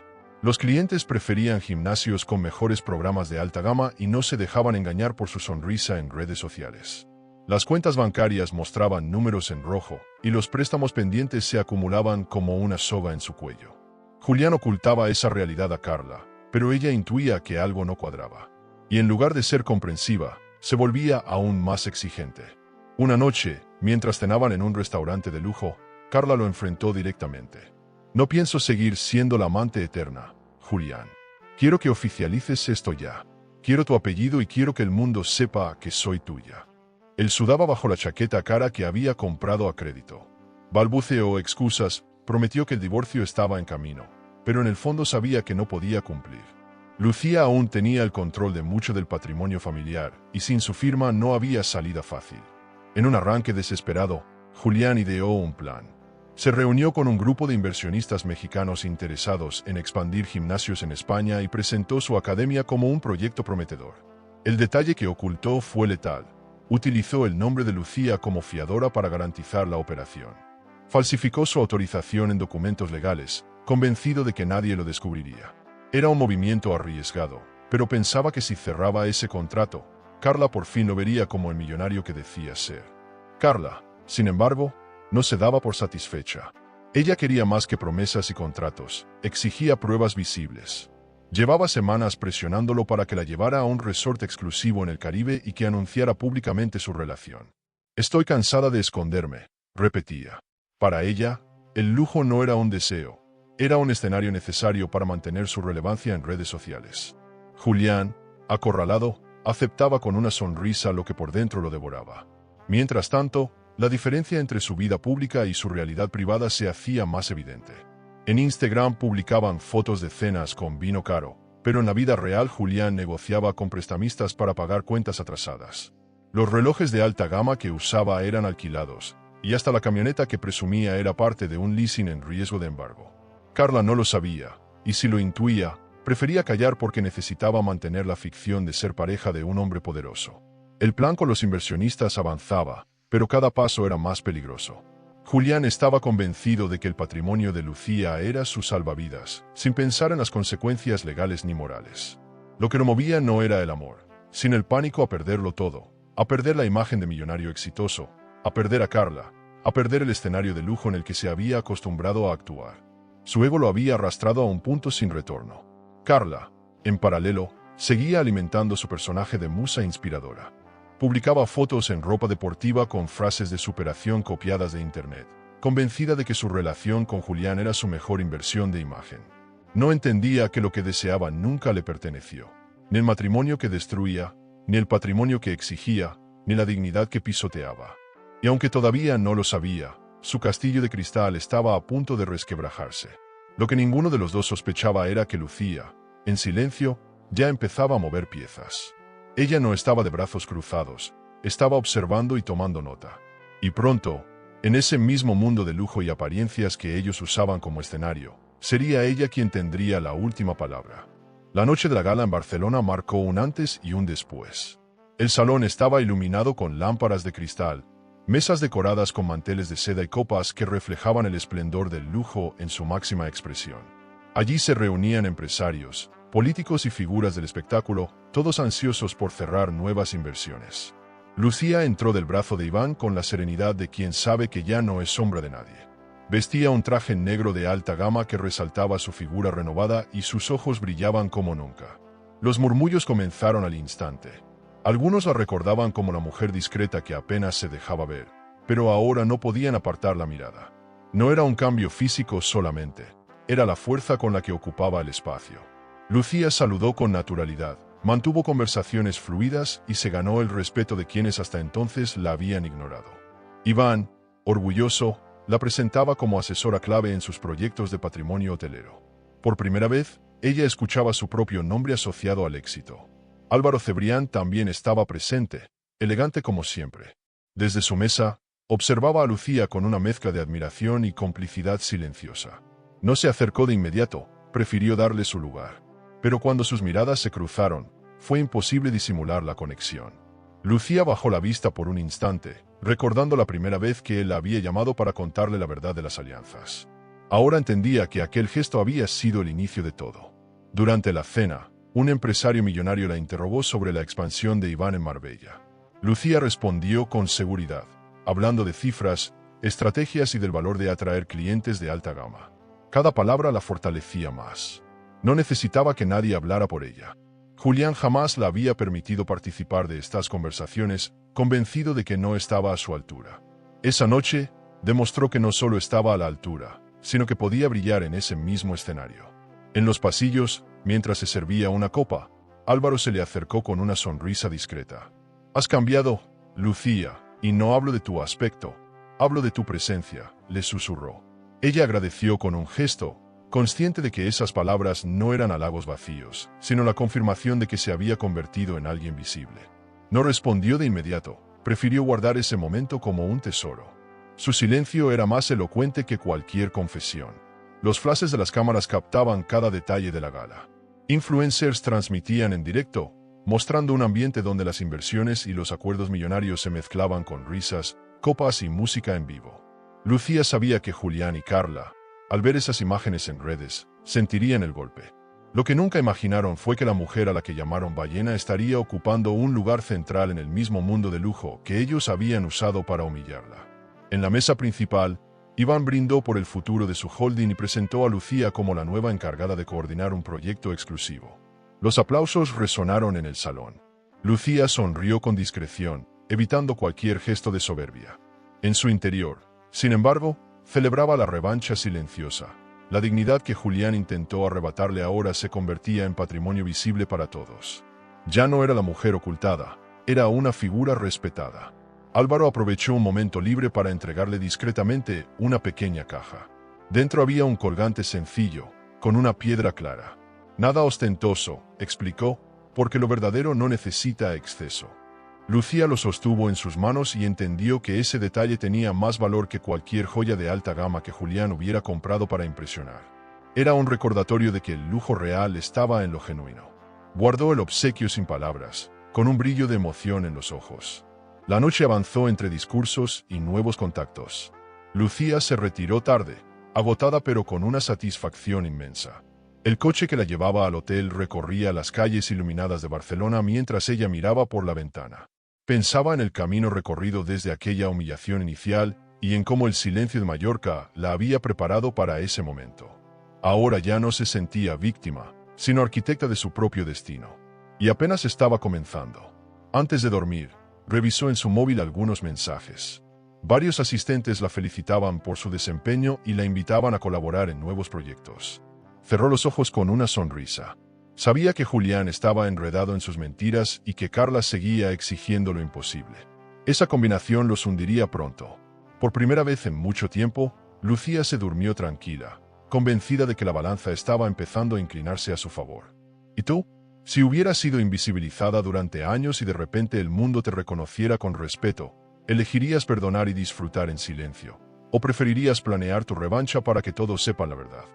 Los clientes preferían gimnasios con mejores programas de alta gama y no se dejaban engañar por su sonrisa en redes sociales. Las cuentas bancarias mostraban números en rojo, y los préstamos pendientes se acumulaban como una soga en su cuello. Julián ocultaba esa realidad a Carla, pero ella intuía que algo no cuadraba. Y en lugar de ser comprensiva, se volvía aún más exigente. Una noche, mientras cenaban en un restaurante de lujo, Carla lo enfrentó directamente. «No pienso seguir siendo la amante eterna, Julián. Quiero que oficialices esto ya. Quiero tu apellido y quiero que el mundo sepa que soy tuya». Él sudaba bajo la chaqueta cara que había comprado a crédito. Balbuceó excusas, prometió que el divorcio estaba en camino, pero en el fondo sabía que no podía cumplir. Lucía aún tenía el control de mucho del patrimonio familiar, y sin su firma no había salida fácil. En un arranque desesperado, Julián ideó un plan. Se reunió con un grupo de inversionistas mexicanos interesados en expandir gimnasios en España y presentó su academia como un proyecto prometedor. El detalle que ocultó fue letal. Utilizó el nombre de Lucía como fiadora para garantizar la operación. Falsificó su autorización en documentos legales, convencido de que nadie lo descubriría. Era un movimiento arriesgado, pero pensaba que si cerraba ese contrato, Carla por fin lo vería como el millonario que decía ser. Carla, sin embargo, no se daba por satisfecha. Ella quería más que promesas y contratos, exigía pruebas visibles. Llevaba semanas presionándolo para que la llevara a un resort exclusivo en el Caribe y que anunciara públicamente su relación. Estoy cansada de esconderme, repetía. Para ella, el lujo no era un deseo, era un escenario necesario para mantener su relevancia en redes sociales. Julián, acorralado, aceptaba con una sonrisa lo que por dentro lo devoraba. Mientras tanto, la diferencia entre su vida pública y su realidad privada se hacía más evidente. En Instagram publicaban fotos de cenas con vino caro, pero en la vida real Julián negociaba con prestamistas para pagar cuentas atrasadas. Los relojes de alta gama que usaba eran alquilados, y hasta la camioneta que presumía era parte de un leasing en riesgo de embargo. Carla no lo sabía, y si lo intuía, prefería callar porque necesitaba mantener la ficción de ser pareja de un hombre poderoso. El plan con los inversionistas avanzaba, pero cada paso era más peligroso. Julián estaba convencido de que el patrimonio de Lucía era su salvavidas, sin pensar en las consecuencias legales ni morales. Lo que lo movía no era el amor, sino el pánico a perderlo todo, a perder la imagen de millonario exitoso, a perder a Carla, a perder el escenario de lujo en el que se había acostumbrado a actuar. Su ego lo había arrastrado a un punto sin retorno. Carla, en paralelo, seguía alimentando su personaje de musa inspiradora. Publicaba fotos en ropa deportiva con frases de superación copiadas de internet, convencida de que su relación con Julián era su mejor inversión de imagen. No entendía que lo que deseaba nunca le perteneció, ni el matrimonio que destruía, ni el patrimonio que exigía, ni la dignidad que pisoteaba. Y aunque todavía no lo sabía, su castillo de cristal estaba a punto de resquebrajarse. Lo que ninguno de los dos sospechaba era que Lucía, en silencio, ya empezaba a mover piezas. Ella no estaba de brazos cruzados, estaba observando y tomando nota. Y pronto, en ese mismo mundo de lujo y apariencias que ellos usaban como escenario, sería ella quien tendría la última palabra. La noche de la gala en Barcelona marcó un antes y un después. El salón estaba iluminado con lámparas de cristal, mesas decoradas con manteles de seda y copas que reflejaban el esplendor del lujo en su máxima expresión. Allí se reunían empresarios, políticos y figuras del espectáculo, todos ansiosos por cerrar nuevas inversiones. Lucía entró del brazo de Iván con la serenidad de quien sabe que ya no es sombra de nadie. Vestía un traje negro de alta gama que resaltaba su figura renovada y sus ojos brillaban como nunca. Los murmullos comenzaron al instante. Algunos la recordaban como la mujer discreta que apenas se dejaba ver, pero ahora no podían apartar la mirada. No era un cambio físico solamente, era la fuerza con la que ocupaba el espacio. Lucía saludó con naturalidad, mantuvo conversaciones fluidas y se ganó el respeto de quienes hasta entonces la habían ignorado. Iván, orgulloso, la presentaba como asesora clave en sus proyectos de patrimonio hotelero. Por primera vez, ella escuchaba su propio nombre asociado al éxito. Álvaro Cebrián también estaba presente, elegante como siempre. Desde su mesa, observaba a Lucía con una mezcla de admiración y complicidad silenciosa. No se acercó de inmediato, prefirió darle su lugar. Pero cuando sus miradas se cruzaron, fue imposible disimular la conexión. Lucía bajó la vista por un instante, recordando la primera vez que él la había llamado para contarle la verdad de las alianzas. Ahora entendía que aquel gesto había sido el inicio de todo. Durante la cena, un empresario millonario la interrogó sobre la expansión de Iván en Marbella. Lucía respondió con seguridad, hablando de cifras, estrategias y del valor de atraer clientes de alta gama. Cada palabra la fortalecía más. No necesitaba que nadie hablara por ella. Julián jamás la había permitido participar de estas conversaciones, convencido de que no estaba a su altura. Esa noche, demostró que no solo estaba a la altura, sino que podía brillar en ese mismo escenario. En los pasillos, mientras se servía una copa, Álvaro se le acercó con una sonrisa discreta. «Has cambiado, Lucía, y no hablo de tu aspecto, hablo de tu presencia», le susurró. Ella agradeció con un gesto, consciente de que esas palabras no eran halagos vacíos, sino la confirmación de que se había convertido en alguien visible. No respondió de inmediato, prefirió guardar ese momento como un tesoro. Su silencio era más elocuente que cualquier confesión. Los flashes de las cámaras captaban cada detalle de la gala. Influencers transmitían en directo, mostrando un ambiente donde las inversiones y los acuerdos millonarios se mezclaban con risas, copas y música en vivo. Lucía sabía que Julián y Carla, al ver esas imágenes en redes, sentirían el golpe. Lo que nunca imaginaron fue que la mujer a la que llamaron ballena estaría ocupando un lugar central en el mismo mundo de lujo que ellos habían usado para humillarla. En la mesa principal, Iván brindó por el futuro de su holding y presentó a Lucía como la nueva encargada de coordinar un proyecto exclusivo. Los aplausos resonaron en el salón. Lucía sonrió con discreción, evitando cualquier gesto de soberbia. En su interior, sin embargo, celebraba la revancha silenciosa. La dignidad que Julián intentó arrebatarle ahora se convertía en patrimonio visible para todos. Ya no era la mujer ocultada, era una figura respetada. Álvaro aprovechó un momento libre para entregarle discretamente una pequeña caja. Dentro había un colgante sencillo, con una piedra clara. Nada ostentoso, explicó, porque lo verdadero no necesita exceso. Lucía lo sostuvo en sus manos y entendió que ese detalle tenía más valor que cualquier joya de alta gama que Julián hubiera comprado para impresionar. Era un recordatorio de que el lujo real estaba en lo genuino. Guardó el obsequio sin palabras, con un brillo de emoción en los ojos. La noche avanzó entre discursos y nuevos contactos. Lucía se retiró tarde, agotada pero con una satisfacción inmensa. El coche que la llevaba al hotel recorría las calles iluminadas de Barcelona mientras ella miraba por la ventana. Pensaba en el camino recorrido desde aquella humillación inicial y en cómo el silencio de Mallorca la había preparado para ese momento. Ahora ya no se sentía víctima, sino arquitecta de su propio destino. Y apenas estaba comenzando. Antes de dormir, revisó en su móvil algunos mensajes. Varios asistentes la felicitaban por su desempeño y la invitaban a colaborar en nuevos proyectos. Cerró los ojos con una sonrisa. Sabía que Julián estaba enredado en sus mentiras y que Carla seguía exigiendo lo imposible. Esa combinación los hundiría pronto. Por primera vez en mucho tiempo, Lucía se durmió tranquila, convencida de que la balanza estaba empezando a inclinarse a su favor. ¿Y tú? Si hubieras sido invisibilizada durante años y de repente el mundo te reconociera con respeto, ¿elegirías perdonar y disfrutar en silencio? ¿O preferirías planear tu revancha para que todos sepan la verdad?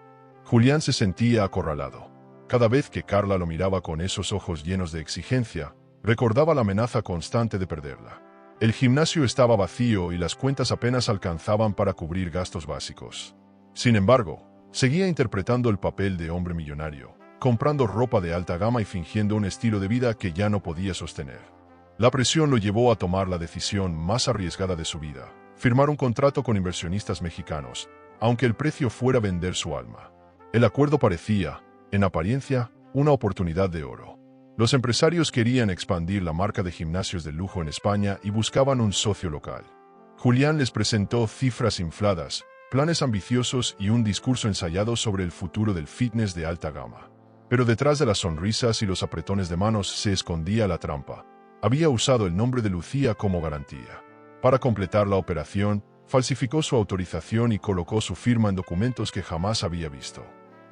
Julián se sentía acorralado. Cada vez que Carla lo miraba con esos ojos llenos de exigencia, recordaba la amenaza constante de perderla. El gimnasio estaba vacío y las cuentas apenas alcanzaban para cubrir gastos básicos. Sin embargo, seguía interpretando el papel de hombre millonario, comprando ropa de alta gama y fingiendo un estilo de vida que ya no podía sostener. La presión lo llevó a tomar la decisión más arriesgada de su vida, firmar un contrato con inversionistas mexicanos, aunque el precio fuera vender su alma. El acuerdo parecía, en apariencia, una oportunidad de oro. Los empresarios querían expandir la marca de gimnasios de lujo en España y buscaban un socio local. Julián les presentó cifras infladas, planes ambiciosos y un discurso ensayado sobre el futuro del fitness de alta gama. Pero detrás de las sonrisas y los apretones de manos se escondía la trampa. Había usado el nombre de Lucía como garantía. Para completar la operación, falsificó su autorización y colocó su firma en documentos que jamás había visto.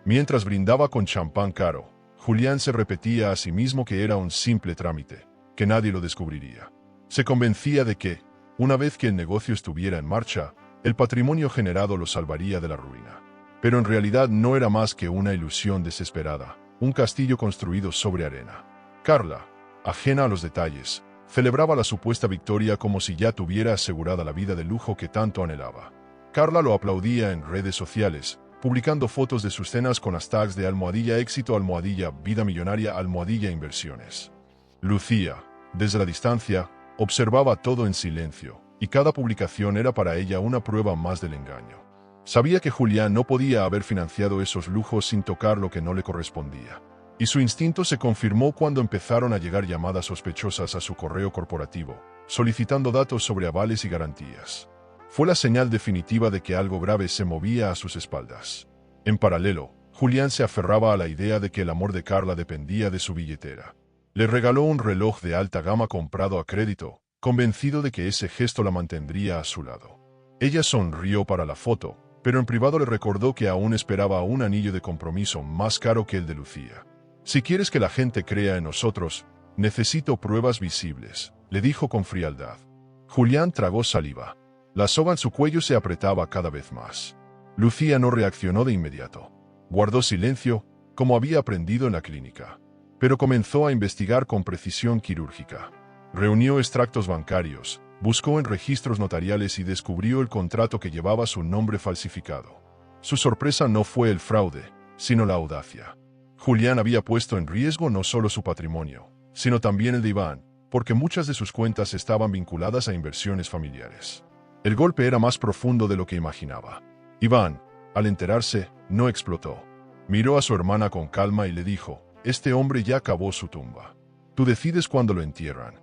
Mientras brindaba con champán caro, Julián se repetía a sí mismo que era un simple trámite, que nadie lo descubriría. Se convencía de que, una vez que el negocio estuviera en marcha, el patrimonio generado lo salvaría de la ruina. Pero en realidad no era más que una ilusión desesperada, un castillo construido sobre arena. Carla, ajena a los detalles, celebraba la supuesta victoria como si ya tuviera asegurada la vida de lujo que tanto anhelaba. Carla lo aplaudía en redes sociales, publicando fotos de sus cenas con hashtags de almohadilla éxito, almohadilla vida millonaria, almohadilla inversiones. Lucía, desde la distancia, observaba todo en silencio, y cada publicación era para ella una prueba más del engaño. Sabía que Julián no podía haber financiado esos lujos sin tocar lo que no le correspondía. Y su instinto se confirmó cuando empezaron a llegar llamadas sospechosas a su correo corporativo, solicitando datos sobre avales y garantías. Fue la señal definitiva de que algo grave se movía a sus espaldas. En paralelo, Julián se aferraba a la idea de que el amor de Carla dependía de su billetera. Le regaló un reloj de alta gama comprado a crédito, convencido de que ese gesto la mantendría a su lado. Ella sonrió para la foto, pero en privado le recordó que aún esperaba un anillo de compromiso más caro que el de Lucía. «Si quieres que la gente crea en nosotros, necesito pruebas visibles», le dijo con frialdad. Julián tragó saliva. La soga en su cuello se apretaba cada vez más. Lucía no reaccionó de inmediato. Guardó silencio, como había aprendido en la clínica. Pero comenzó a investigar con precisión quirúrgica. Reunió extractos bancarios, buscó en registros notariales y descubrió el contrato que llevaba su nombre falsificado. Su sorpresa no fue el fraude, sino la audacia. Julián había puesto en riesgo no solo su patrimonio, sino también el de Iván, porque muchas de sus cuentas estaban vinculadas a inversiones familiares. El golpe era más profundo de lo que imaginaba. Iván, al enterarse, no explotó. Miró a su hermana con calma y le dijo: «Este hombre ya cavó su tumba. Tú decides cuándo lo entierran».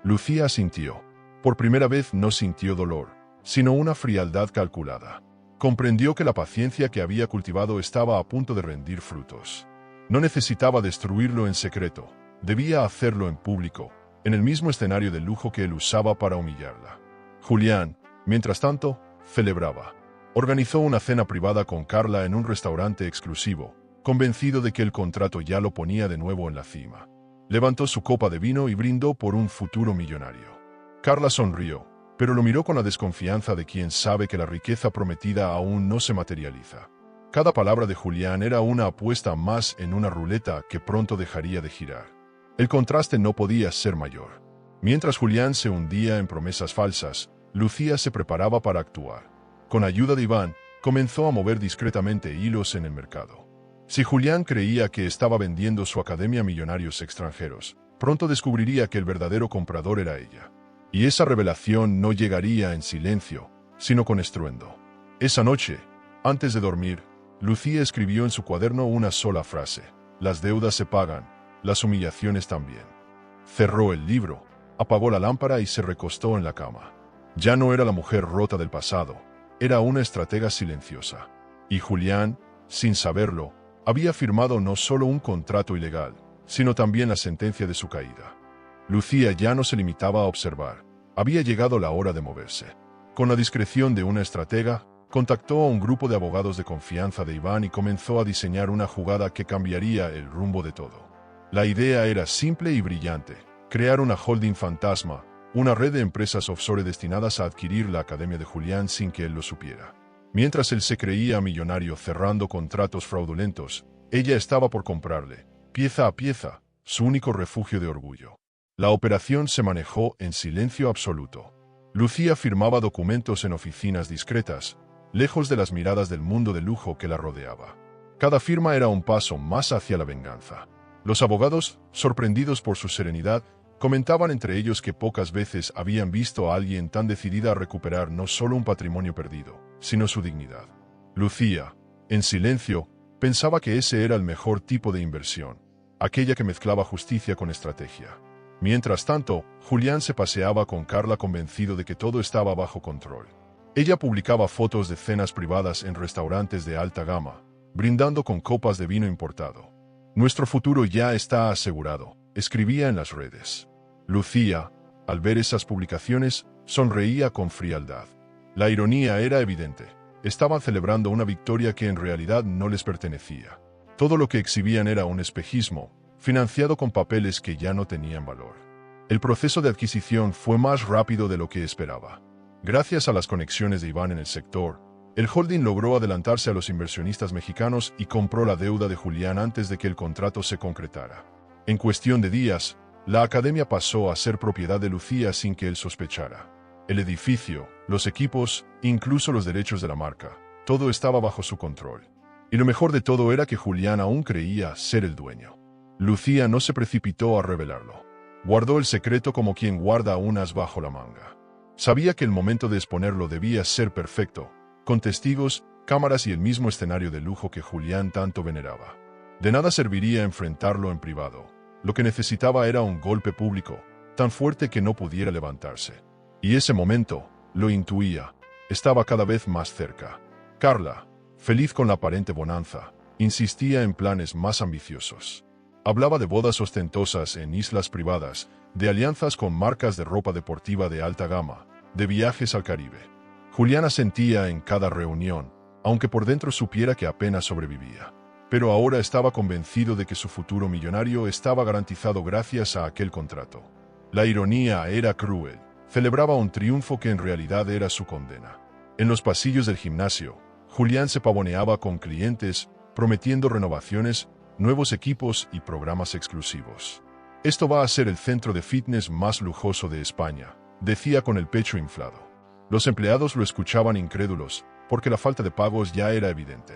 Lucía asintió. Por primera vez no sintió dolor, sino una frialdad calculada. Comprendió que la paciencia que había cultivado estaba a punto de rendir frutos. No necesitaba destruirlo en secreto, debía hacerlo en público, en el mismo escenario de lujo que él usaba para humillarla. Julián, mientras tanto, celebraba. Organizó una cena privada con Carla en un restaurante exclusivo, convencido de que el contrato ya lo ponía de nuevo en la cima. Levantó su copa de vino y brindó por un futuro millonario. Carla sonrió, pero lo miró con la desconfianza de quien sabe que la riqueza prometida aún no se materializa. Cada palabra de Julián era una apuesta más en una ruleta que pronto dejaría de girar. El contraste no podía ser mayor. Mientras Julián se hundía en promesas falsas, Lucía se preparaba para actuar. Con ayuda de Iván, comenzó a mover discretamente hilos en el mercado. Si Julián creía que estaba vendiendo su academia a millonarios extranjeros, pronto descubriría que el verdadero comprador era ella. Y esa revelación no llegaría en silencio, sino con estruendo. Esa noche, antes de dormir, Lucía escribió en su cuaderno una sola frase: «Las deudas se pagan, las humillaciones también». Cerró el libro, apagó la lámpara y se recostó en la cama. Ya no era la mujer rota del pasado, era una estratega silenciosa. Y Julián, sin saberlo, había firmado no solo un contrato ilegal, sino también la sentencia de su caída. Lucía ya no se limitaba a observar. Había llegado la hora de moverse. Con la discreción de una estratega, contactó a un grupo de abogados de confianza de Iván y comenzó a diseñar una jugada que cambiaría el rumbo de todo. La idea era simple y brillante: crear una holding fantasma, una red de empresas offshore destinadas a adquirir la academia de Julián sin que él lo supiera. Mientras él se creía millonario cerrando contratos fraudulentos, ella estaba por comprarle, pieza a pieza, su único refugio de orgullo. La operación se manejó en silencio absoluto. Lucía firmaba documentos en oficinas discretas, lejos de las miradas del mundo de lujo que la rodeaba. Cada firma era un paso más hacia la venganza. Los abogados, sorprendidos por su serenidad, comentaban entre ellos que pocas veces habían visto a alguien tan decidida a recuperar no solo un patrimonio perdido, sino su dignidad. Lucía, en silencio, pensaba que ese era el mejor tipo de inversión, aquella que mezclaba justicia con estrategia. Mientras tanto, Julián se paseaba con Carla convencido de que todo estaba bajo control. Ella publicaba fotos de cenas privadas en restaurantes de alta gama, brindando con copas de vino importado. «Nuestro futuro ya está asegurado», escribía en las redes. Lucía, al ver esas publicaciones, sonreía con frialdad. La ironía era evidente. Estaban celebrando una victoria que en realidad no les pertenecía. Todo lo que exhibían era un espejismo, financiado con papeles que ya no tenían valor. El proceso de adquisición fue más rápido de lo que esperaba. Gracias a las conexiones de Iván en el sector, el holding logró adelantarse a los inversionistas mexicanos y compró la deuda de Julián antes de que el contrato se concretara. En cuestión de días, la academia pasó a ser propiedad de Lucía sin que él sospechara. El edificio, los equipos, incluso los derechos de la marca, todo estaba bajo su control. Y lo mejor de todo era que Julián aún creía ser el dueño. Lucía no se precipitó a revelarlo. Guardó el secreto como quien guarda un as bajo la manga. Sabía que el momento de exponerlo debía ser perfecto, con testigos, cámaras y el mismo escenario de lujo que Julián tanto veneraba. De nada serviría enfrentarlo en privado. Lo que necesitaba era un golpe público, tan fuerte que no pudiera levantarse. Y ese momento, lo intuía, estaba cada vez más cerca. Carla, feliz con la aparente bonanza, insistía en planes más ambiciosos. Hablaba de bodas ostentosas en islas privadas, de alianzas con marcas de ropa deportiva de alta gama, de viajes al Caribe. Julián asentía en cada reunión, aunque por dentro supiera que apenas sobrevivía. Pero ahora estaba convencido de que su futuro millonario estaba garantizado gracias a aquel contrato. La ironía era cruel. Celebraba un triunfo que en realidad era su condena. En los pasillos del gimnasio, Julián se pavoneaba con clientes, prometiendo renovaciones, nuevos equipos y programas exclusivos. Esto va a ser el centro de fitness más lujoso de España, decía con el pecho inflado. Los empleados lo escuchaban incrédulos, porque la falta de pagos ya era evidente.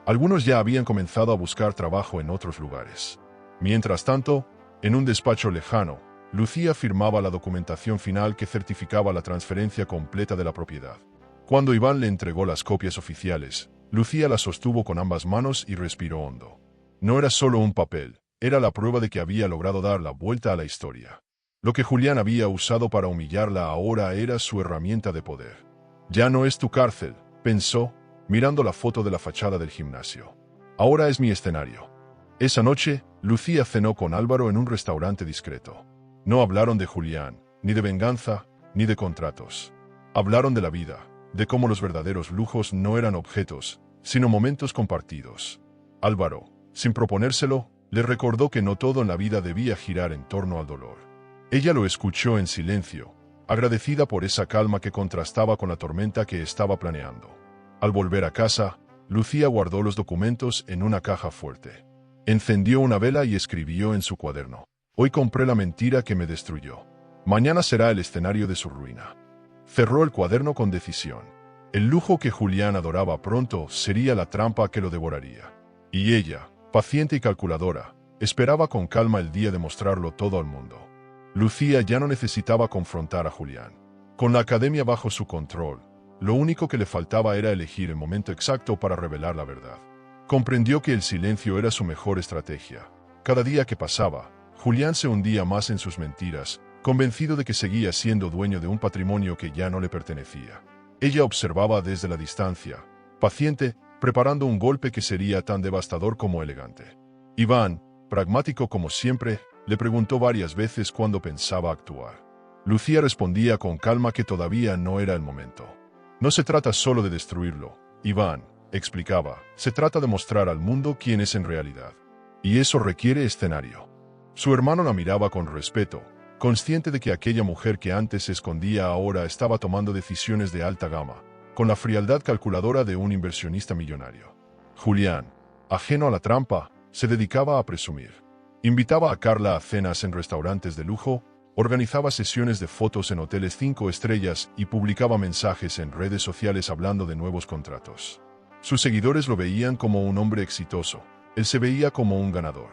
Algunos ya habían comenzado a buscar trabajo en otros lugares. Mientras tanto, en un despacho lejano, Lucía firmaba la documentación final que certificaba la transferencia completa de la propiedad. Cuando Iván le entregó las copias oficiales, Lucía las sostuvo con ambas manos y respiró hondo. No era solo un papel, era la prueba de que había logrado dar la vuelta a la historia. Lo que Julián había usado para humillarla ahora era su herramienta de poder. Ya no es tu cárcel, pensó, mirando la foto de la fachada del gimnasio. Ahora es mi escenario. Esa noche, Lucía cenó con Álvaro en un restaurante discreto. No hablaron de Julián, ni de venganza, ni de contratos. Hablaron de la vida, de cómo los verdaderos lujos no eran objetos, sino momentos compartidos. Álvaro, sin proponérselo, le recordó que no todo en la vida debía girar en torno al dolor. Ella lo escuchó en silencio, agradecida por esa calma que contrastaba con la tormenta que estaba planeando. Al volver a casa, Lucía guardó los documentos en una caja fuerte. Encendió una vela y escribió en su cuaderno: «Hoy compré la mentira que me destruyó. Mañana será el escenario de su ruina». Cerró el cuaderno con decisión. El lujo que Julián adoraba pronto sería la trampa que lo devoraría. Y ella, paciente y calculadora, esperaba con calma el día de mostrarlo todo al mundo. Lucía ya no necesitaba confrontar a Julián. Con la academia bajo su control, lo único que le faltaba era elegir el momento exacto para revelar la verdad. Comprendió que el silencio era su mejor estrategia. Cada día que pasaba, Julián se hundía más en sus mentiras, convencido de que seguía siendo dueño de un patrimonio que ya no le pertenecía. Ella observaba desde la distancia, paciente, preparando un golpe que sería tan devastador como elegante. Iván, pragmático como siempre, le preguntó varias veces cuándo pensaba actuar. Lucía respondía con calma que todavía no era el momento. «No se trata solo de destruirlo, Iván», explicaba, «se trata de mostrar al mundo quién es en realidad. Y eso requiere escenario». Su hermano la miraba con respeto, consciente de que aquella mujer que antes se escondía ahora estaba tomando decisiones de alta gama, con la frialdad calculadora de un inversionista millonario. Julián, ajeno a la trampa, se dedicaba a presumir. Invitaba a Carla a cenas en restaurantes de lujo, organizaba sesiones de fotos en hoteles 5 estrellas y publicaba mensajes en redes sociales hablando de nuevos contratos. Sus seguidores lo veían como un hombre exitoso, él se veía como un ganador.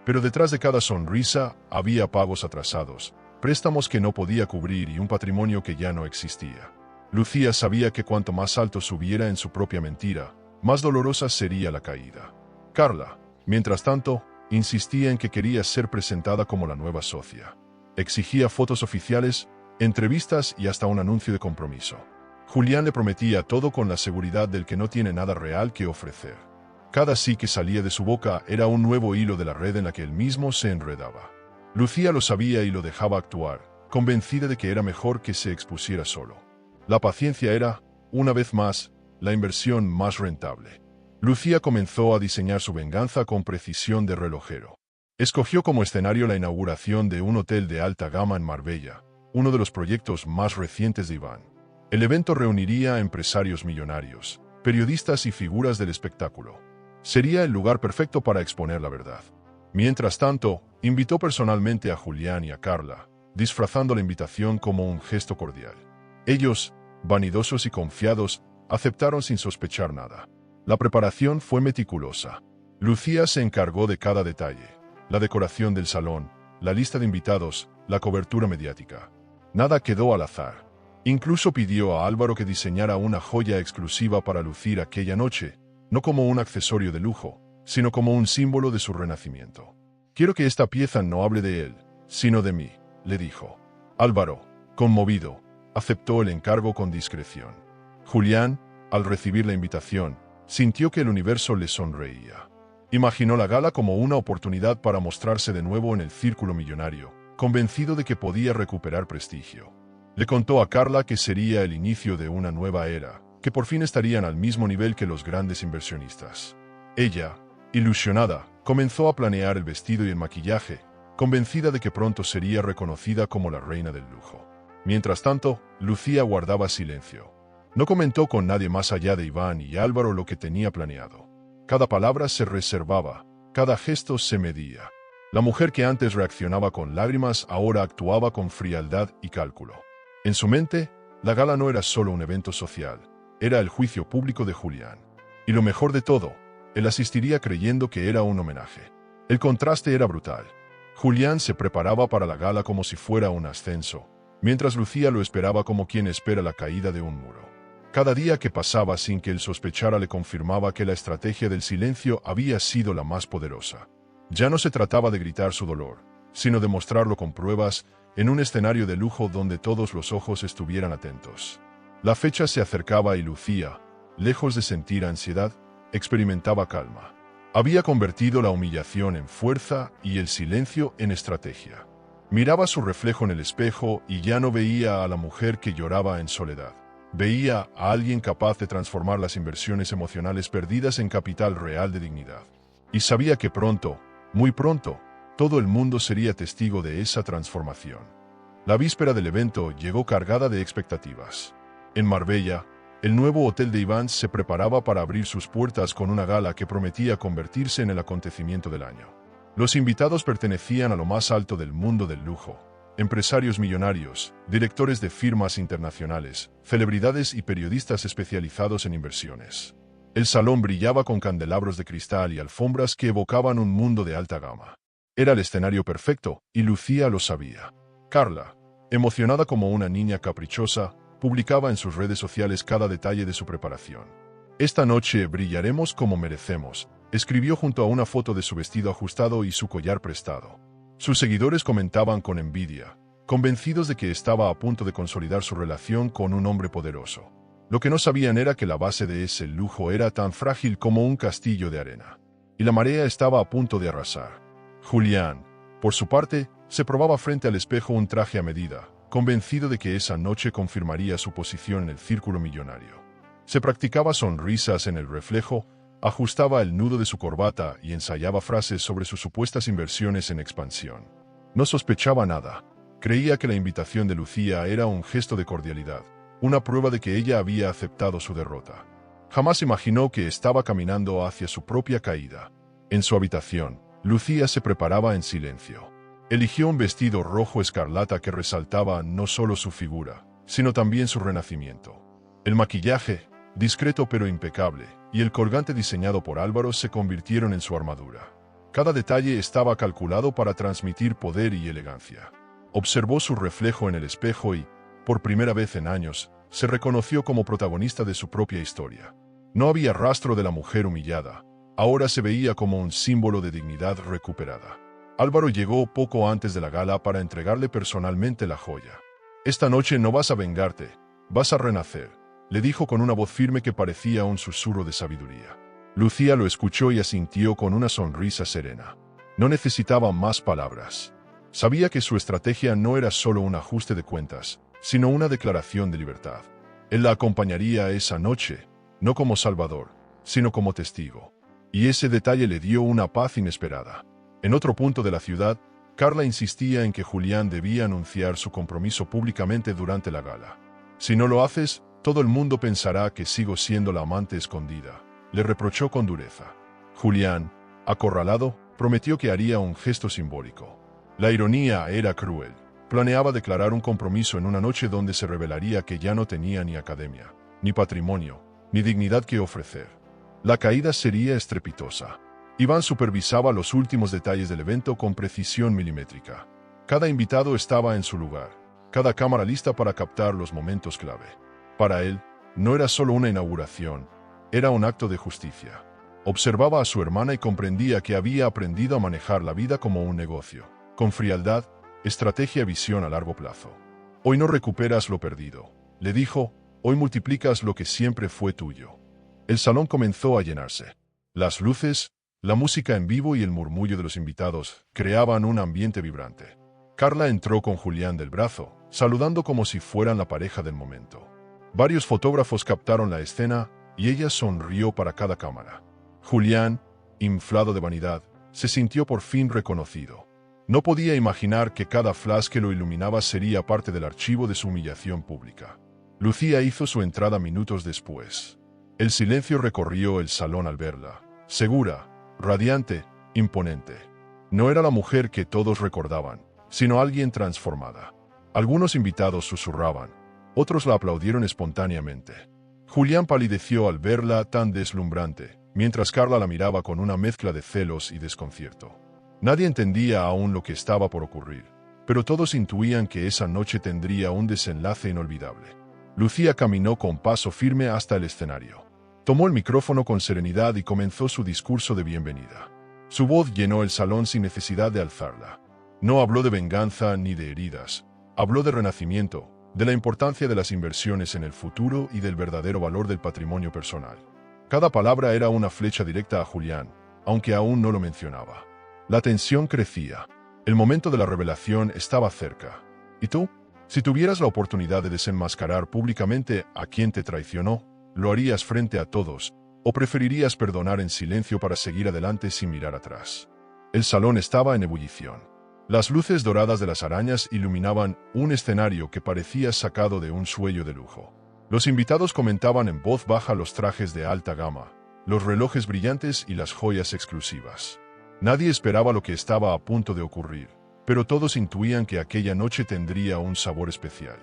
Pero detrás de cada sonrisa había pagos atrasados, préstamos que no podía cubrir y un patrimonio que ya no existía. Lucía sabía que cuanto más alto subiera en su propia mentira, más dolorosa sería la caída. Carla, mientras tanto, insistía en que quería ser presentada como la nueva socia. Exigía fotos oficiales, entrevistas y hasta un anuncio de compromiso. Julián le prometía todo con la seguridad del que no tiene nada real que ofrecer. Cada sí que salía de su boca era un nuevo hilo de la red en la que él mismo se enredaba. Lucía lo sabía y lo dejaba actuar, convencida de que era mejor que se expusiera solo. La paciencia era, una vez más, la inversión más rentable. Lucía comenzó a diseñar su venganza con precisión de relojero. Escogió como escenario la inauguración de un hotel de alta gama en Marbella, uno de los proyectos más recientes de Iván. El evento reuniría a empresarios millonarios, periodistas y figuras del espectáculo. Sería el lugar perfecto para exponer la verdad. Mientras tanto, invitó personalmente a Julián y a Carla, disfrazando la invitación como un gesto cordial. Ellos, vanidosos y confiados, aceptaron sin sospechar nada. La preparación fue meticulosa. Lucía se encargó de cada detalle: la decoración del salón, la lista de invitados, la cobertura mediática. Nada quedó al azar. Incluso pidió a Álvaro que diseñara una joya exclusiva para lucir aquella noche, no como un accesorio de lujo, sino como un símbolo de su renacimiento. «Quiero que esta pieza no hable de él, sino de mí», le dijo. Álvaro, conmovido, aceptó el encargo con discreción. Julián, al recibir la invitación, sintió que el universo le sonreía. Imaginó la gala como una oportunidad para mostrarse de nuevo en el círculo millonario, convencido de que podía recuperar prestigio. Le contó a Carla que sería el inicio de una nueva era, que por fin estarían al mismo nivel que los grandes inversionistas. Ella, ilusionada, comenzó a planear el vestido y el maquillaje, convencida de que pronto sería reconocida como la reina del lujo. Mientras tanto, Lucía guardaba silencio. No comentó con nadie más allá de Iván y Álvaro lo que tenía planeado. Cada palabra se reservaba, cada gesto se medía. La mujer que antes reaccionaba con lágrimas ahora actuaba con frialdad y cálculo. En su mente, la gala no era solo un evento social, era el juicio público de Julián. Y lo mejor de todo, él asistiría creyendo que era un homenaje. El contraste era brutal. Julián se preparaba para la gala como si fuera un ascenso, mientras Lucía lo esperaba como quien espera la caída de un muro. Cada día que pasaba sin que él sospechara le confirmaba que la estrategia del silencio había sido la más poderosa. Ya no se trataba de gritar su dolor, sino de mostrarlo con pruebas en un escenario de lujo donde todos los ojos estuvieran atentos. La fecha se acercaba y Lucía, lejos de sentir ansiedad, experimentaba calma. Había convertido la humillación en fuerza y el silencio en estrategia. Miraba su reflejo en el espejo y ya no veía a la mujer que lloraba en soledad. Veía a alguien capaz de transformar las inversiones emocionales perdidas en capital real de dignidad. Y sabía que pronto, muy pronto, todo el mundo sería testigo de esa transformación. La víspera del evento llegó cargada de expectativas. En Marbella, el nuevo hotel de Iván se preparaba para abrir sus puertas con una gala que prometía convertirse en el acontecimiento del año. Los invitados pertenecían a lo más alto del mundo del lujo. Empresarios millonarios, directores de firmas internacionales, celebridades y periodistas especializados en inversiones. El salón brillaba con candelabros de cristal y alfombras que evocaban un mundo de alta gama. Era el escenario perfecto, y Lucía lo sabía. Carla, emocionada como una niña caprichosa, publicaba en sus redes sociales cada detalle de su preparación. «Esta noche brillaremos como merecemos», escribió junto a una foto de su vestido ajustado y su collar prestado. Sus seguidores comentaban con envidia, convencidos de que estaba a punto de consolidar su relación con un hombre poderoso. Lo que no sabían era que la base de ese lujo era tan frágil como un castillo de arena. Y la marea estaba a punto de arrasar. Julián, por su parte, se probaba frente al espejo un traje a medida, convencido de que esa noche confirmaría su posición en el círculo millonario. Se practicaba sonrisas en el reflejo, ajustaba el nudo de su corbata y ensayaba frases sobre sus supuestas inversiones en expansión. No sospechaba nada. Creía que la invitación de Lucía era un gesto de cordialidad, una prueba de que ella había aceptado su derrota. Jamás imaginó que estaba caminando hacia su propia caída. En su habitación, Lucía se preparaba en silencio. Eligió un vestido rojo escarlata que resaltaba no solo su figura, sino también su renacimiento. El maquillaje, discreto pero impecable, y el colgante diseñado por Álvaro se convirtieron en su armadura. Cada detalle estaba calculado para transmitir poder y elegancia. Observó su reflejo en el espejo y, por primera vez en años, se reconoció como protagonista de su propia historia. No había rastro de la mujer humillada, ahora se veía como un símbolo de dignidad recuperada. Álvaro llegó poco antes de la gala para entregarle personalmente la joya. «Esta noche no vas a vengarte, vas a renacer», le dijo con una voz firme que parecía un susurro de sabiduría. Lucía lo escuchó y asintió con una sonrisa serena. No necesitaba más palabras. Sabía que su estrategia no era solo un ajuste de cuentas, sino una declaración de libertad. Él la acompañaría esa noche, no como salvador, sino como testigo. Y ese detalle le dio una paz inesperada. En otro punto de la ciudad, Carla insistía en que Julián debía anunciar su compromiso públicamente durante la gala. «Si no lo haces, todo el mundo pensará que sigo siendo la amante escondida», le reprochó con dureza. Julián, acorralado, prometió que haría un gesto simbólico. La ironía era cruel. Planeaba declarar un compromiso en una noche donde se revelaría que ya no tenía ni academia, ni patrimonio, ni dignidad que ofrecer. La caída sería estrepitosa. Iván supervisaba los últimos detalles del evento con precisión milimétrica. Cada invitado estaba en su lugar, cada cámara lista para captar los momentos clave. Para él, no era solo una inauguración, era un acto de justicia. Observaba a su hermana y comprendía que había aprendido a manejar la vida como un negocio, con frialdad, estrategia y visión a largo plazo. «Hoy no recuperas lo perdido», le dijo, «hoy multiplicas lo que siempre fue tuyo». El salón comenzó a llenarse. Las luces, la música en vivo y el murmullo de los invitados creaban un ambiente vibrante. Carla entró con Julián del brazo, saludando como si fueran la pareja del momento. Varios fotógrafos captaron la escena y ella sonrió para cada cámara. Julián, inflado de vanidad, se sintió por fin reconocido. No podía imaginar que cada flash que lo iluminaba sería parte del archivo de su humillación pública. Lucía hizo su entrada minutos después. El silencio recorrió el salón al verla. Segura, radiante, imponente. No era la mujer que todos recordaban, sino alguien transformada. Algunos invitados susurraban, otros la aplaudieron espontáneamente. Julián palideció al verla tan deslumbrante, mientras Carla la miraba con una mezcla de celos y desconcierto. Nadie entendía aún lo que estaba por ocurrir, pero todos intuían que esa noche tendría un desenlace inolvidable. Lucía caminó con paso firme hasta el escenario. Tomó el micrófono con serenidad y comenzó su discurso de bienvenida. Su voz llenó el salón sin necesidad de alzarla. No habló de venganza ni de heridas. Habló de renacimiento, de la importancia de las inversiones en el futuro y del verdadero valor del patrimonio personal. Cada palabra era una flecha directa a Julián, aunque aún no lo mencionaba. La tensión crecía. El momento de la revelación estaba cerca. ¿Y tú? Si tuvieras la oportunidad de desenmascarar públicamente a quien te traicionó, ¿lo harías frente a todos, o preferirías perdonar en silencio para seguir adelante sin mirar atrás? El salón estaba en ebullición. Las luces doradas de las arañas iluminaban un escenario que parecía sacado de un sueño de lujo. Los invitados comentaban en voz baja los trajes de alta gama, los relojes brillantes y las joyas exclusivas. Nadie esperaba lo que estaba a punto de ocurrir, pero todos intuían que aquella noche tendría un sabor especial.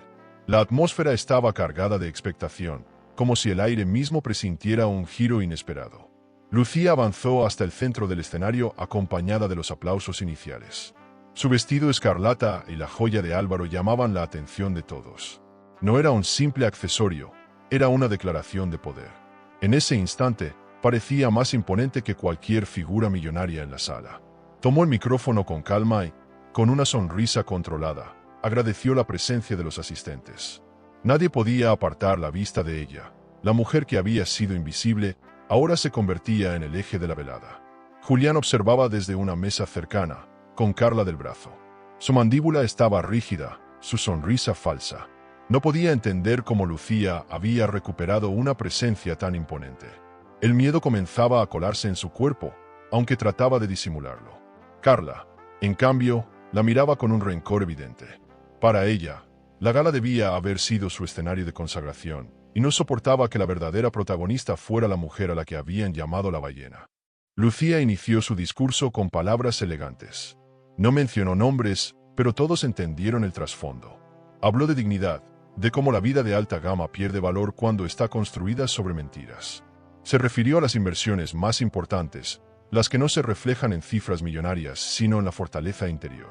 La atmósfera estaba cargada de expectación, como si el aire mismo presintiera un giro inesperado. Lucía avanzó hasta el centro del escenario acompañada de los aplausos iniciales. Su vestido escarlata y la joya de Álvaro llamaban la atención de todos. No era un simple accesorio, era una declaración de poder. En ese instante, parecía más imponente que cualquier figura millonaria en la sala. Tomó el micrófono con calma y, con una sonrisa controlada, agradeció la presencia de los asistentes. Nadie podía apartar la vista de ella. La mujer que había sido invisible, ahora se convertía en el eje de la velada. Julián observaba desde una mesa cercana, con Carla del brazo. Su mandíbula estaba rígida, su sonrisa falsa. No podía entender cómo Lucía había recuperado una presencia tan imponente. El miedo comenzaba a colarse en su cuerpo, aunque trataba de disimularlo. Carla, en cambio, la miraba con un rencor evidente. Para ella, la gala debía haber sido su escenario de consagración, y no soportaba que la verdadera protagonista fuera la mujer a la que habían llamado la ballena. Lucía inició su discurso con palabras elegantes. No mencionó nombres, pero todos entendieron el trasfondo. Habló de dignidad, de cómo la vida de alta gama pierde valor cuando está construida sobre mentiras. Se refirió a las inversiones más importantes, las que no se reflejan en cifras millonarias, sino en la fortaleza interior.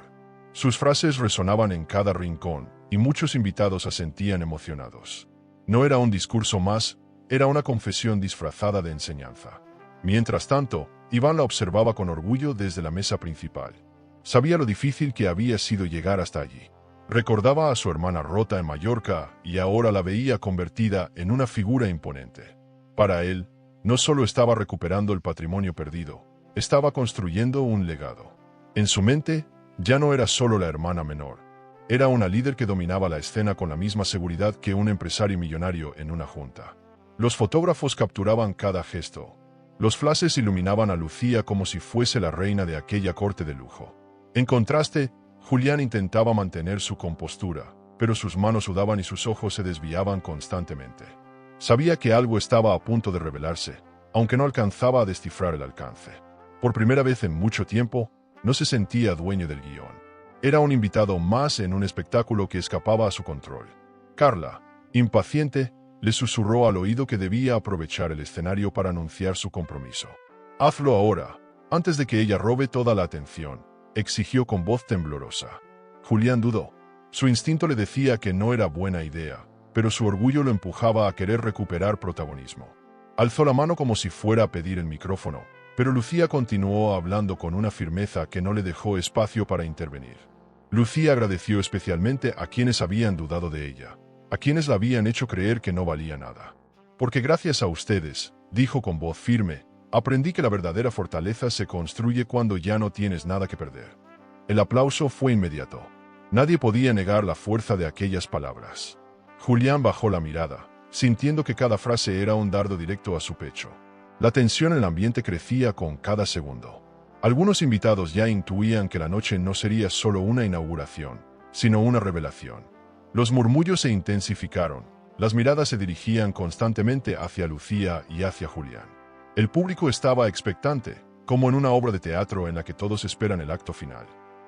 Sus frases resonaban en cada rincón, y muchos invitados asentían emocionados. No era un discurso más, era una confesión disfrazada de enseñanza. Mientras tanto, Iván la observaba con orgullo desde la mesa principal. Sabía lo difícil que había sido llegar hasta allí. Recordaba a su hermana rota en Mallorca y ahora la veía convertida en una figura imponente. Para él, no solo estaba recuperando el patrimonio perdido, estaba construyendo un legado. En su mente, ya no era solo la hermana menor. Era una líder que dominaba la escena con la misma seguridad que un empresario millonario en una junta. Los fotógrafos capturaban cada gesto. Los flashes iluminaban a Lucía como si fuese la reina de aquella corte de lujo. En contraste, Julián intentaba mantener su compostura, pero sus manos sudaban y sus ojos se desviaban constantemente. Sabía que algo estaba a punto de revelarse, aunque no alcanzaba a descifrar el alcance. Por primera vez en mucho tiempo, no se sentía dueño del guión. Era un invitado más en un espectáculo que escapaba a su control. Carla, impaciente, le susurró al oído que debía aprovechar el escenario para anunciar su compromiso. «Hazlo ahora, antes de que ella robe toda la atención», exigió con voz temblorosa. Julián dudó. Su instinto le decía que no era buena idea, pero su orgullo lo empujaba a querer recuperar protagonismo. Alzó la mano como si fuera a pedir el micrófono, pero Lucía continuó hablando con una firmeza que no le dejó espacio para intervenir. Lucía agradeció especialmente a quienes habían dudado de ella, a quienes la habían hecho creer que no valía nada. Porque gracias a ustedes, dijo con voz firme, aprendí que la verdadera fortaleza se construye cuando ya no tienes nada que perder. El aplauso fue inmediato. Nadie podía negar la fuerza de aquellas palabras. Julián bajó la mirada, sintiendo que cada frase era un dardo directo a su pecho. La tensión en el ambiente crecía con cada segundo. Algunos invitados ya intuían que la noche no sería solo una inauguración, sino una revelación. Los murmullos se intensificaron, las miradas se dirigían constantemente hacia Lucía y hacia Julián. El público estaba expectante, como en una obra de teatro en la que todos esperan el acto final.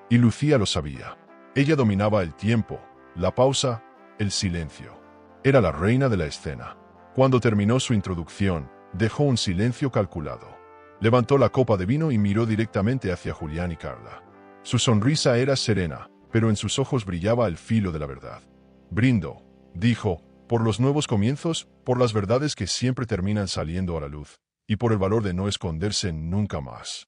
Y Lucía lo sabía. Ella dominaba el tiempo, la pausa, el silencio. Era la reina de la escena. Cuando terminó su introducción, dejó un silencio calculado. Levantó la copa de vino y miró directamente hacia Julián y Carla. Su sonrisa era serena, pero en sus ojos brillaba el filo de la verdad. Brindo, dijo, por los nuevos comienzos, por las verdades que siempre terminan saliendo a la luz, y por el valor de no esconderse nunca más.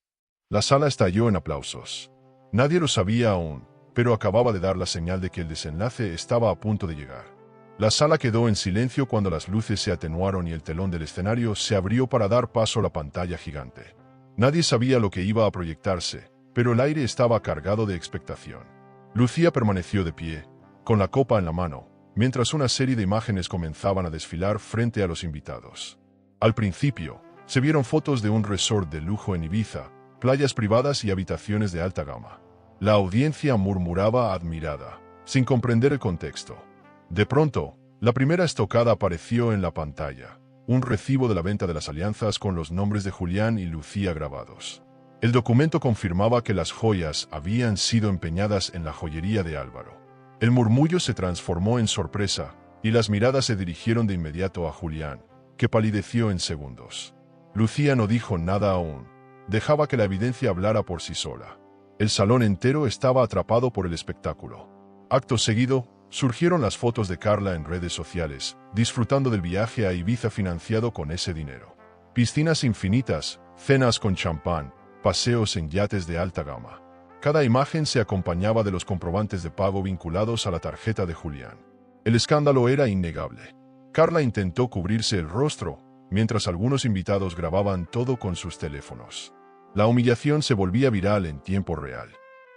La sala estalló en aplausos. Nadie lo sabía aún, pero acababa de dar la señal de que el desenlace estaba a punto de llegar. La sala quedó en silencio cuando las luces se atenuaron y el telón del escenario se abrió para dar paso a la pantalla gigante. Nadie sabía lo que iba a proyectarse, pero el aire estaba cargado de expectación. Lucía permaneció de pie, con la copa en la mano, mientras una serie de imágenes comenzaban a desfilar frente a los invitados. Al principio, se vieron fotos de un resort de lujo en Ibiza, playas privadas y habitaciones de alta gama. La audiencia murmuraba admirada, sin comprender el contexto. De pronto, la primera estocada apareció en la pantalla, un recibo de la venta de las alianzas con los nombres de Julián y Lucía grabados. El documento confirmaba que las joyas habían sido empeñadas en la joyería de Álvaro. El murmullo se transformó en sorpresa, y las miradas se dirigieron de inmediato a Julián, que palideció en segundos. Lucía no dijo nada aún, dejaba que la evidencia hablara por sí sola. El salón entero estaba atrapado por el espectáculo. Acto seguido, surgieron las fotos de Carla en redes sociales, disfrutando del viaje a Ibiza financiado con ese dinero. Piscinas infinitas, cenas con champán, paseos en yates de alta gama. Cada imagen se acompañaba de los comprobantes de pago vinculados a la tarjeta de Julián. El escándalo era innegable. Carla intentó cubrirse el rostro, mientras algunos invitados grababan todo con sus teléfonos. La humillación se volvía viral en tiempo real.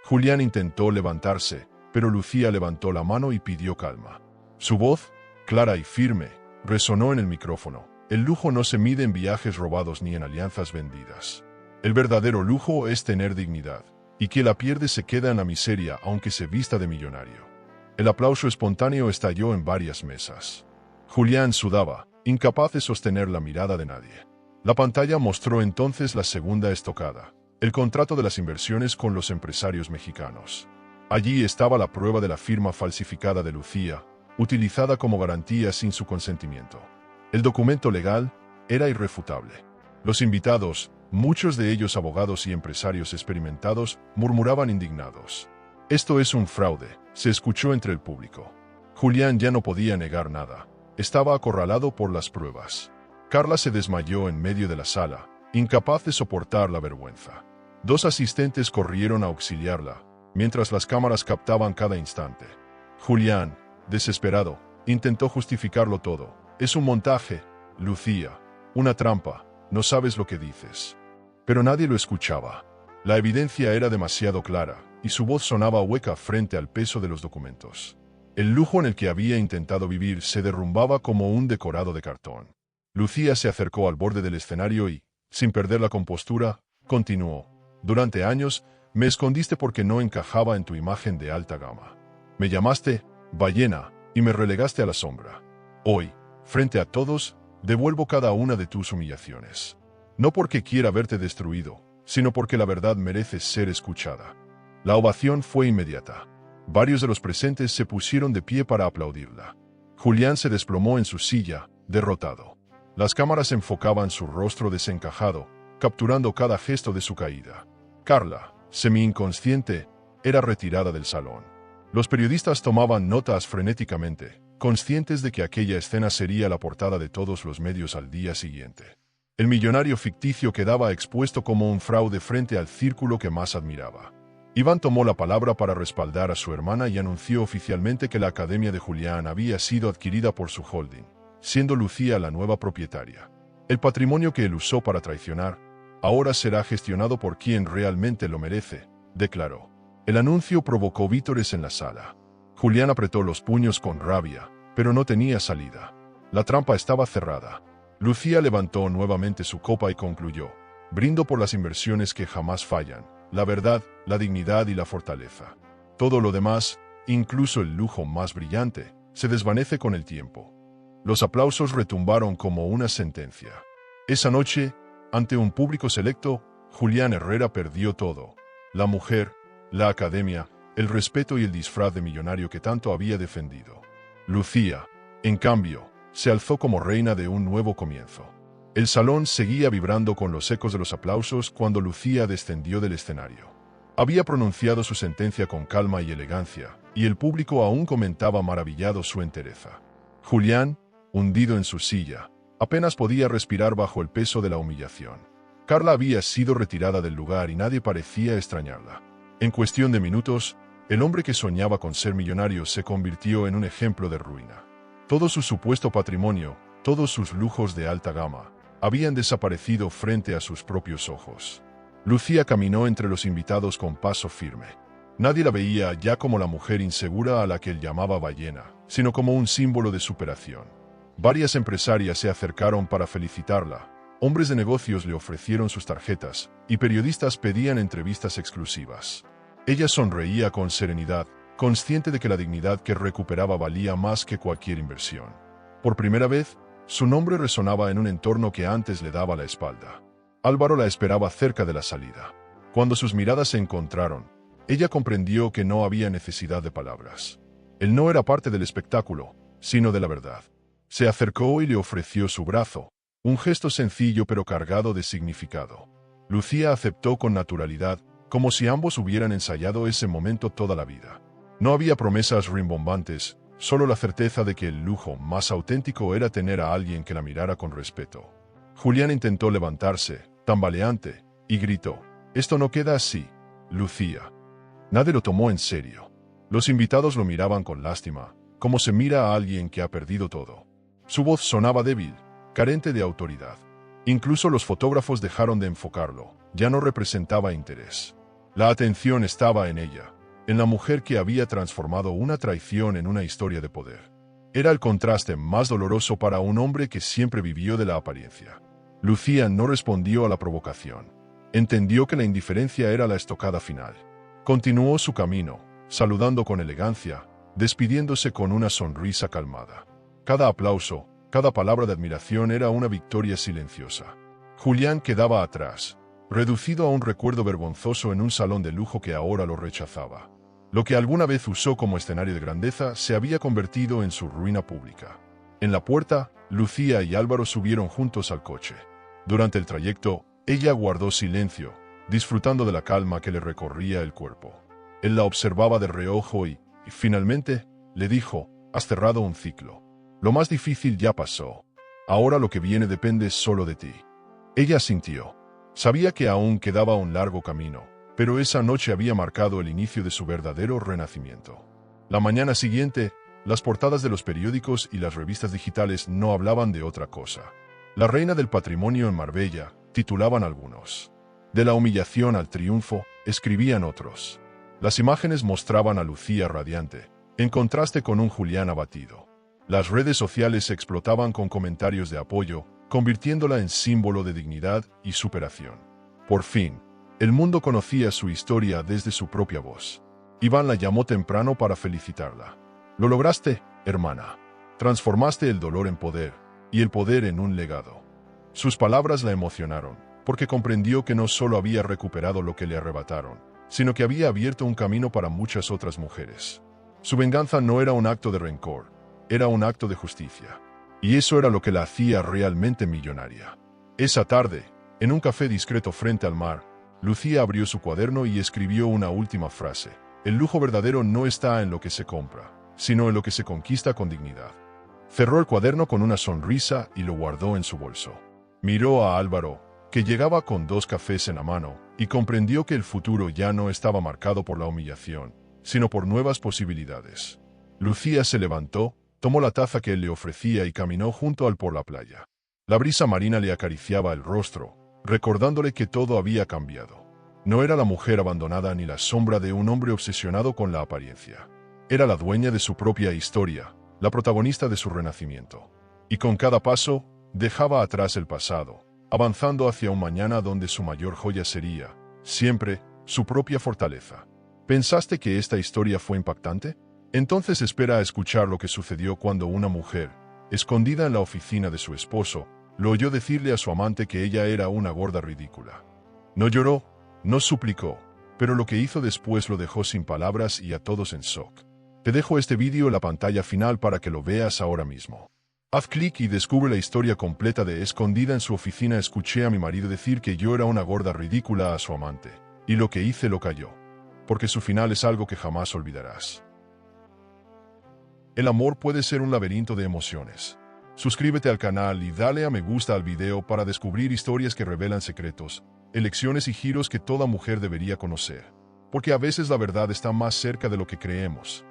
Julián intentó levantarse, pero Lucía levantó la mano y pidió calma. Su voz, clara y firme, resonó en el micrófono. El lujo no se mide en viajes robados ni en alianzas vendidas. El verdadero lujo es tener dignidad, y quien la pierde se queda en la miseria aunque se vista de millonario. El aplauso espontáneo estalló en varias mesas. Julián sudaba, incapaz de sostener la mirada de nadie. La pantalla mostró entonces la segunda estocada, el contrato de las inversiones con los empresarios mexicanos. Allí estaba la prueba de la firma falsificada de Lucía, utilizada como garantía sin su consentimiento. El documento legal era irrefutable. Los invitados, muchos de ellos abogados y empresarios experimentados, murmuraban indignados. «Esto es un fraude», se escuchó entre el público. Julián ya no podía negar nada. Estaba acorralado por las pruebas. Carla se desmayó en medio de la sala, incapaz de soportar la vergüenza. Dos asistentes corrieron a auxiliarla, mientras las cámaras captaban cada instante. Julián, desesperado, intentó justificarlo todo. «Es un montaje, Lucía, una trampa, no sabes lo que dices». Pero nadie lo escuchaba. La evidencia era demasiado clara, y su voz sonaba hueca frente al peso de los documentos. El lujo en el que había intentado vivir se derrumbaba como un decorado de cartón. Lucía se acercó al borde del escenario y, sin perder la compostura, continuó. «Durante años, me escondiste porque no encajaba en tu imagen de alta gama. Me llamaste ballena y me relegaste a la sombra. Hoy, frente a todos, devuelvo cada una de tus humillaciones. No porque quiera verte destruido, sino porque la verdad merece ser escuchada». La ovación fue inmediata. Varios de los presentes se pusieron de pie para aplaudirla. Julián se desplomó en su silla, derrotado. Las cámaras enfocaban su rostro desencajado, capturando cada gesto de su caída. Carla, semi-inconsciente, era retirada del salón. Los periodistas tomaban notas frenéticamente, conscientes de que aquella escena sería la portada de todos los medios al día siguiente. El millonario ficticio quedaba expuesto como un fraude frente al círculo que más admiraba. Iván tomó la palabra para respaldar a su hermana y anunció oficialmente que la Academia de Julián había sido adquirida por su holding, siendo Lucía la nueva propietaria. El patrimonio que él usó para traicionar, ahora será gestionado por quien realmente lo merece, declaró. El anuncio provocó vítores en la sala. Julián apretó los puños con rabia, pero no tenía salida. La trampa estaba cerrada. Lucía levantó nuevamente su copa y concluyó: brindo por las inversiones que jamás fallan, la verdad, la dignidad y la fortaleza. Todo lo demás, incluso el lujo más brillante, se desvanece con el tiempo. Los aplausos retumbaron como una sentencia. Esa noche, ante un público selecto, Julián Herrera perdió todo: la mujer, la academia, el respeto y el disfraz de millonario que tanto había defendido. Lucía, en cambio, se alzó como reina de un nuevo comienzo. El salón seguía vibrando con los ecos de los aplausos cuando Lucía descendió del escenario. Había pronunciado su sentencia con calma y elegancia, y el público aún comentaba maravillado su entereza. Julián, hundido en su silla, apenas podía respirar bajo el peso de la humillación. Carla había sido retirada del lugar y nadie parecía extrañarla. En cuestión de minutos, el hombre que soñaba con ser millonario se convirtió en un ejemplo de ruina. Todo su supuesto patrimonio, todos sus lujos de alta gama, habían desaparecido frente a sus propios ojos. Lucía caminó entre los invitados con paso firme. Nadie la veía ya como la mujer insegura a la que él llamaba ballena, sino como un símbolo de superación. Varias empresarias se acercaron para felicitarla, hombres de negocios le ofrecieron sus tarjetas, y periodistas pedían entrevistas exclusivas. Ella sonreía con serenidad, consciente de que la dignidad que recuperaba valía más que cualquier inversión. Por primera vez, su nombre resonaba en un entorno que antes le daba la espalda. Álvaro la esperaba cerca de la salida. Cuando sus miradas se encontraron, ella comprendió que no había necesidad de palabras. Él no era parte del espectáculo, sino de la verdad. Se acercó y le ofreció su brazo, un gesto sencillo pero cargado de significado. Lucía aceptó con naturalidad, como si ambos hubieran ensayado ese momento toda la vida. No había promesas rimbombantes, solo la certeza de que el lujo más auténtico era tener a alguien que la mirara con respeto. Julián intentó levantarse, tambaleante, y gritó: «Esto no queda así, Lucía». Nadie lo tomó en serio. Los invitados lo miraban con lástima, como se mira a alguien que ha perdido todo. Su voz sonaba débil, carente de autoridad. Incluso los fotógrafos dejaron de enfocarlo, ya no representaba interés. La atención estaba en ella, en la mujer que había transformado una traición en una historia de poder. Era el contraste más doloroso para un hombre que siempre vivió de la apariencia. Lucía no respondió a la provocación. Entendió que la indiferencia era la estocada final. Continuó su camino, saludando con elegancia, despidiéndose con una sonrisa calmada. Cada aplauso, cada palabra de admiración era una victoria silenciosa. Julián quedaba atrás, reducido a un recuerdo vergonzoso en un salón de lujo que ahora lo rechazaba. Lo que alguna vez usó como escenario de grandeza se había convertido en su ruina pública. En la puerta, Lucía y Álvaro subieron juntos al coche. Durante el trayecto, ella guardó silencio, disfrutando de la calma que le recorría el cuerpo. Él la observaba de reojo y, finalmente, le dijo: «Has cerrado un ciclo. Lo más difícil ya pasó. Ahora lo que viene depende solo de ti». Ella asintió. Sabía que aún quedaba un largo camino, pero esa noche había marcado el inicio de su verdadero renacimiento. La mañana siguiente, las portadas de los periódicos y las revistas digitales no hablaban de otra cosa. La reina del patrimonio en Marbella, titulaban algunos. De la humillación al triunfo, escribían otros. Las imágenes mostraban a Lucía radiante, en contraste con un Julián abatido. Las redes sociales explotaban con comentarios de apoyo, convirtiéndola en símbolo de dignidad y superación. Por fin, el mundo conocía su historia desde su propia voz. Iván la llamó temprano para felicitarla. «Lo lograste, hermana. Transformaste el dolor en poder, y el poder en un legado». Sus palabras la emocionaron, porque comprendió que no solo había recuperado lo que le arrebataron, sino que había abierto un camino para muchas otras mujeres. Su venganza no era un acto de rencor, era un acto de justicia. Y eso era lo que la hacía realmente millonaria. Esa tarde, en un café discreto frente al mar, Lucía abrió su cuaderno y escribió una última frase: «El lujo verdadero no está en lo que se compra, sino en lo que se conquista con dignidad». Cerró el cuaderno con una sonrisa y lo guardó en su bolso. Miró a Álvaro, que llegaba con 2 cafés en la mano, y comprendió que el futuro ya no estaba marcado por la humillación, sino por nuevas posibilidades. Lucía se levantó, tomó la taza que él le ofrecía y caminó junto al por la playa. La brisa marina le acariciaba el rostro, recordándole que todo había cambiado. No era la mujer abandonada ni la sombra de un hombre obsesionado con la apariencia. Era la dueña de su propia historia, la protagonista de su renacimiento. Y con cada paso, dejaba atrás el pasado, avanzando hacia un mañana donde su mayor joya sería, siempre, su propia fortaleza. ¿Pensaste que esta historia fue impactante? Entonces espera a escuchar lo que sucedió cuando una mujer, escondida en la oficina de su esposo, lo oyó decirle a su amante que ella era una gorda ridícula. No lloró, no suplicó, pero lo que hizo después lo dejó sin palabras y a todos en shock. Te dejo este vídeo en la pantalla final para que lo veas ahora mismo. Haz clic y descubre la historia completa de Escondida en su oficina. Escuché a mi marido decir que yo era una gorda ridícula a su amante, y lo que hice lo cayó, porque su final es algo que jamás olvidarás. El amor puede ser un laberinto de emociones. Suscríbete al canal y dale a me gusta al video para descubrir historias que revelan secretos, elecciones y giros que toda mujer debería conocer, porque a veces la verdad está más cerca de lo que creemos.